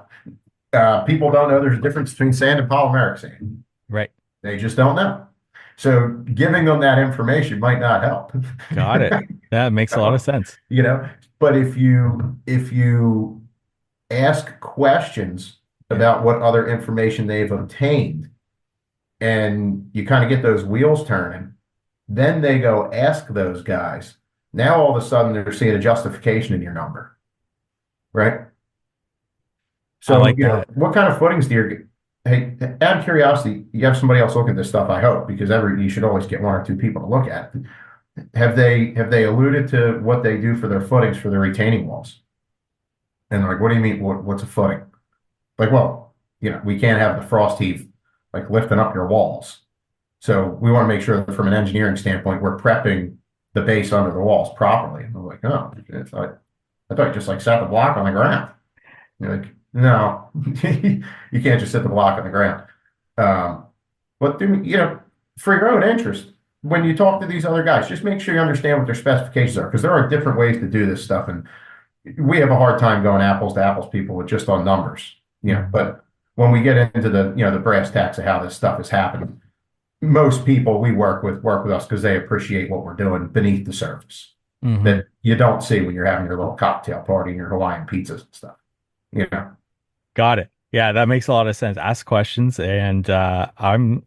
People don't know there's a difference between sand and polymeric sand. Right. They just don't know. So giving them that information might not help. Got it. That makes a lot of sense. But if you ask questions about what other information they've obtained, and you kind of get those wheels turning. Then they go ask those guys. Now all of a sudden they're seeing a justification in your number, right? I So, like that. what kind of footings do you, hey, out of curiosity, you have somebody else looking at this stuff, I hope, because you should always get one or two people to look at it. Have they alluded to what they do for their footings for their retaining walls? And they're like, what do you mean? What's a footing? Like, well, we can't have the frost heave like lifting up your walls. So we want to make sure that from an engineering standpoint, we're prepping the base under the walls properly. And I'm like, oh, I thought you just like set the block on the ground. And you're like, no, you can't just set the block on the ground. But for your own interest, when you talk to these other guys, just make sure you understand what their specifications are, because there are different ways to do this stuff. And we have a hard time going apples to apples people with just on numbers, but when we get into the brass tacks of how this stuff is happening, most people we work with us because they appreciate what we're doing beneath the surface that you don't see when you're having your little cocktail party and your Hawaiian pizzas and stuff. Got it. Yeah, that makes a lot of sense. Ask questions, and I'm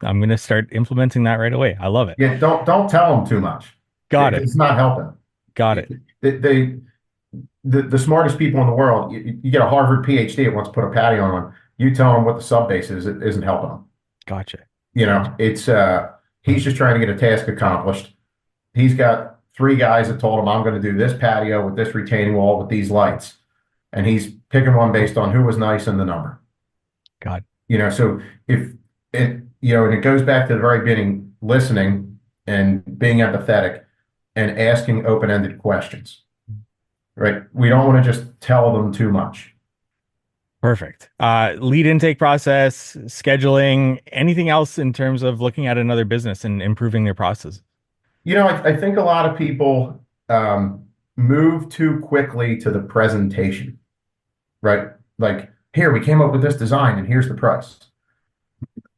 going to start implementing that right away. I love it. Yeah, don't tell them too much. Got it. It's not helping. Got it. The smartest people in the world, you get a Harvard PhD that wants to put a patio on, you tell them what the sub base is, it isn't helping them. Gotcha. It's he's just trying to get a task accomplished. He's got 3 guys that told him, I'm going to do this patio with this retaining wall with these lights, and he's picking one based on who was nice and the number. God. So if it, and it goes back to the very beginning, listening and being empathetic and asking open-ended questions, right? We don't want to just tell them too much. Perfect. Lead intake process, scheduling, anything else in terms of looking at another business and improving their process? I think a lot of people move too quickly to the presentation, right? Like, here, we came up with this design and here's the price.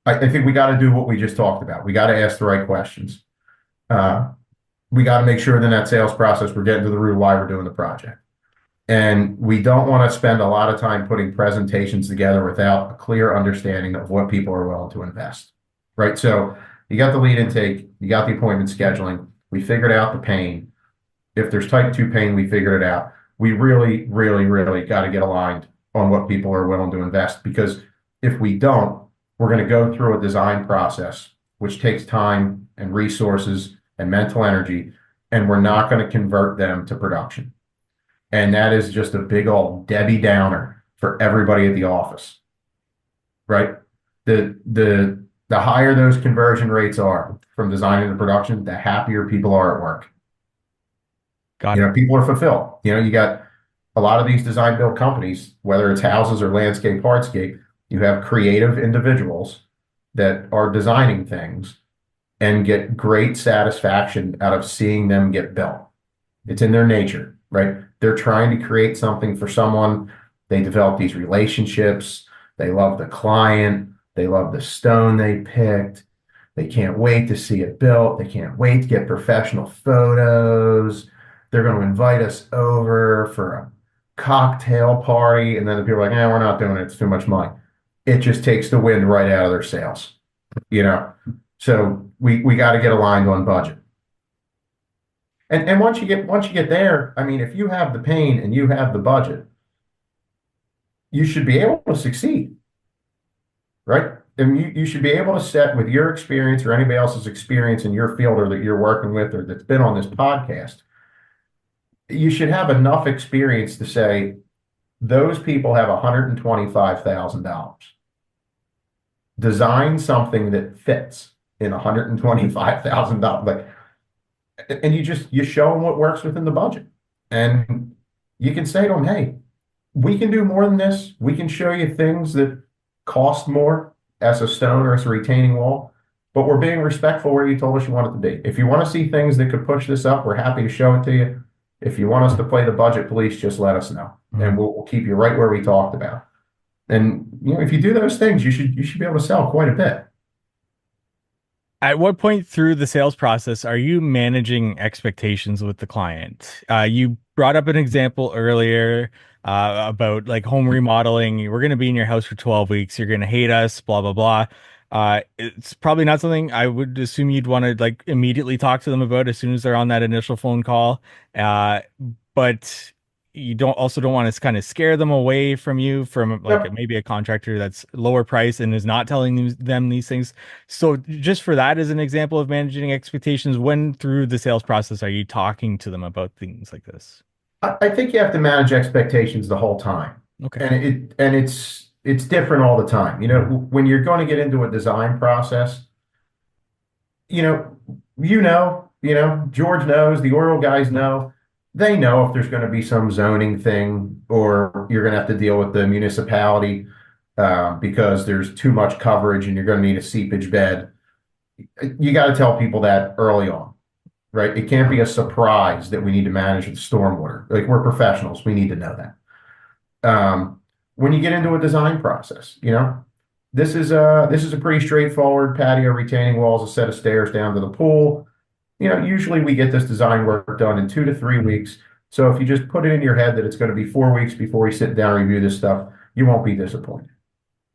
I think we got to do what we just talked about. We got to ask the right questions. We got to make sure in that sales process, we're getting to the root of why we're doing the project. And we don't want to spend a lot of time putting presentations together without a clear understanding of what people are willing to invest, right? So you got the lead intake, you got the appointment scheduling, we figured out the pain. If there's type 2 pain, we figured it out. We really, really, really got to get aligned on what people are willing to invest, because if we don't, we're going to go through a design process, which takes time and resources and mental energy, and we're not going to convert them to production. And that is just a big old Debbie Downer for everybody at the office, right? The higher those conversion rates are from design to production, the happier people are at work. Got it. People are fulfilled. You got a lot of these design build companies, whether it's houses or landscape, hardscape, you have creative individuals that are designing things and get great satisfaction out of seeing them get built. It's in their nature, right? They're trying to create something for someone. They develop these relationships. They love the client. They love the stone they picked. They can't wait to see it built. They can't wait to get professional photos. They're going to invite us over for a cocktail party. And then the people are like, we're not doing it. It's too much money. It just takes the wind right out of their sails, So we got to get aligned on budget. And once you get there, I mean, if you have the pain and you have the budget, you should be able to succeed, right? And you should be able to set with your experience or anybody else's experience in your field or that you're working with or that's been on this podcast. You should have enough experience to say, those people have $125,000. Design something that fits in $125,000. Like, and you show them what works within the budget. And you can say to them, hey, we can do more than this. We can show you things that cost more as a stone or as a retaining wall, but we're being respectful where you told us you want it to be. If you want to see things that could push this up, we're happy to show it to you. If you want us to play the budget police, just let us know. And we'll keep you right where we talked about. And if you do those things, you should be able to sell quite a bit. At what point through the sales process are you managing expectations with the client? You brought up an example earlier about like home remodeling. We're going to be in your house for 12 weeks. You're going to hate us, blah, blah, blah. It's probably not something I would assume you'd want to like immediately talk to them about as soon as they're on that initial phone call. But you don't want to kind of scare them away from you from like maybe a contractor that's lower price and is not telling them these things. So just for that as an example of managing expectations, when through the sales process are you talking to them about things like this? I think you have to manage expectations the whole time. Okay. And it's different all the time. You know, when you're going to get into a design process, George knows, the oil guys know. They know if there's going to be some zoning thing or you're going to have to deal with the municipality because there's too much coverage and you're going to need a seepage bed. You got to tell people that early on, right? It can't be a surprise that we need to manage the stormwater. Like, we're professionals. We need to know that. When you get into a design process, this is a pretty straightforward patio, retaining walls, a set of stairs down to the pool. Usually we get this design work done in 2 to 3 weeks. So if you just put it in your head that it's going to be 4 weeks before we sit down and review this stuff, you won't be disappointed,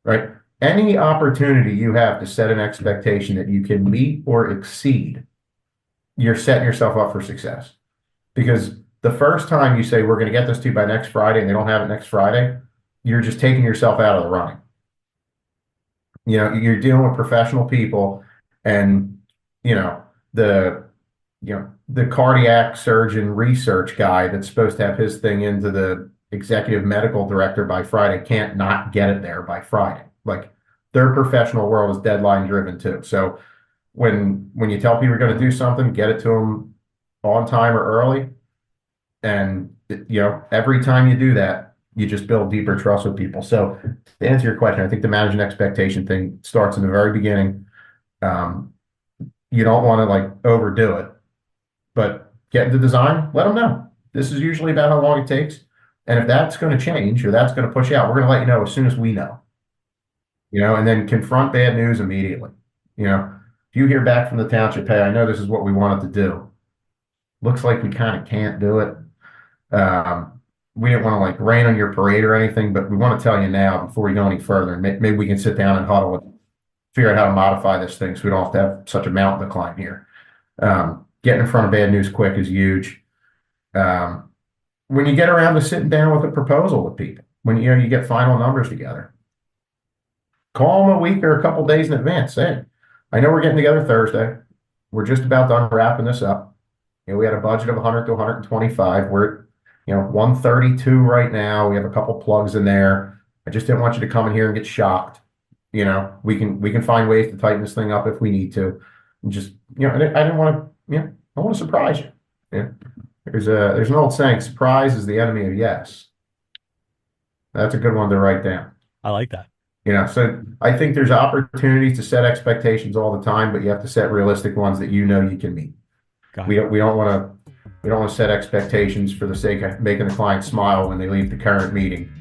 right? Any opportunity you have to set an expectation that you can meet or exceed, you're setting yourself up for success. Because the first time you say, we're going to get this to you by next Friday, and they don't have it next Friday, you're just taking yourself out of the running. You're dealing with professional people, and, the cardiac surgeon research guy that's supposed to have his thing into the executive medical director by Friday can't not get it there by Friday. Like, their professional world is deadline driven too. So when you tell people you're going to do something, get it to them on time or early. And, every time you do that, you just build deeper trust with people. So to answer your question, I think the managing expectation thing starts in the very beginning. You don't want to like overdo it, but get into design, let them know. This is usually about how long it takes. And if that's going to change or that's going to push out, we're going to let you know as soon as we know, and then confront bad news immediately. If you hear back from the township, hey, I know this is what we wanted to do. Looks like we kind of can't do it. We didn't want to like rain on your parade or anything, but we want to tell you now before we go any further. And maybe we can sit down and huddle and figure out how to modify this thing so we don't have to have such a mountain to climb here. Getting in front of bad news quick is huge. When you get around to sitting down with a proposal with people, when you get final numbers together, call them a week or a couple days in advance. Say, I know we're getting together Thursday. We're just about done wrapping this up. We had a budget of 100 to 125. We're at 132 right now. We have a couple plugs in there. I just didn't want you to come in here and get shocked. We can find ways to tighten this thing up if we need to. And just I didn't want to I want to surprise you. Yeah. There's an old saying, surprise is the enemy of yes. That's a good one to write down. I like that. So I think there's opportunities to set expectations all the time, but you have to set realistic ones that you can meet. We don't want to set expectations for the sake of making the client smile when they leave the current meeting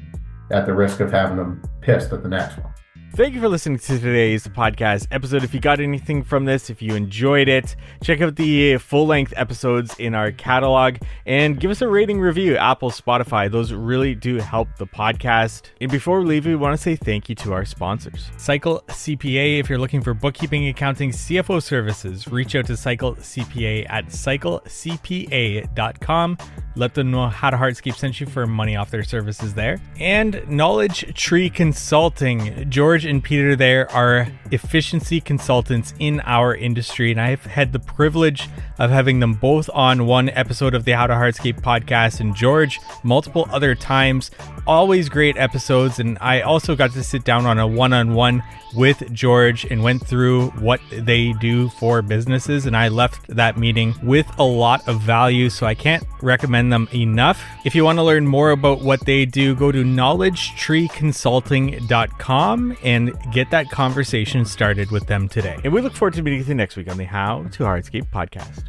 at the risk of having them pissed at the next one. Thank you for listening to today's podcast episode. If you got anything from this, if you enjoyed it, check out the full-length episodes in our catalog and give us a rating review, Apple, Spotify. Those really do help the podcast. And before we leave, we want to say thank you to our sponsors. Cycle CPA, if you're looking for bookkeeping, accounting, CFO services, reach out to Cycle CPA at cyclecpa.com. Let them know how to Hardscape sent you for money off their services there. And Knowledge Tree Consulting. George and Peter there are efficiency consultants in our industry, and I've had the privilege of having them both on one episode of the How to Hardscape podcast, and George multiple other times. Always great episodes, and I also got to sit down on a one-on-one with George and went through what they do for businesses, and I left that meeting with a lot of value, so I can't recommend them enough. If you want to learn more about what they do, go to knowledgetreeconsulting.com and get that conversation started with them today. And we look forward to meeting with you next week on the How to Hardscape podcast.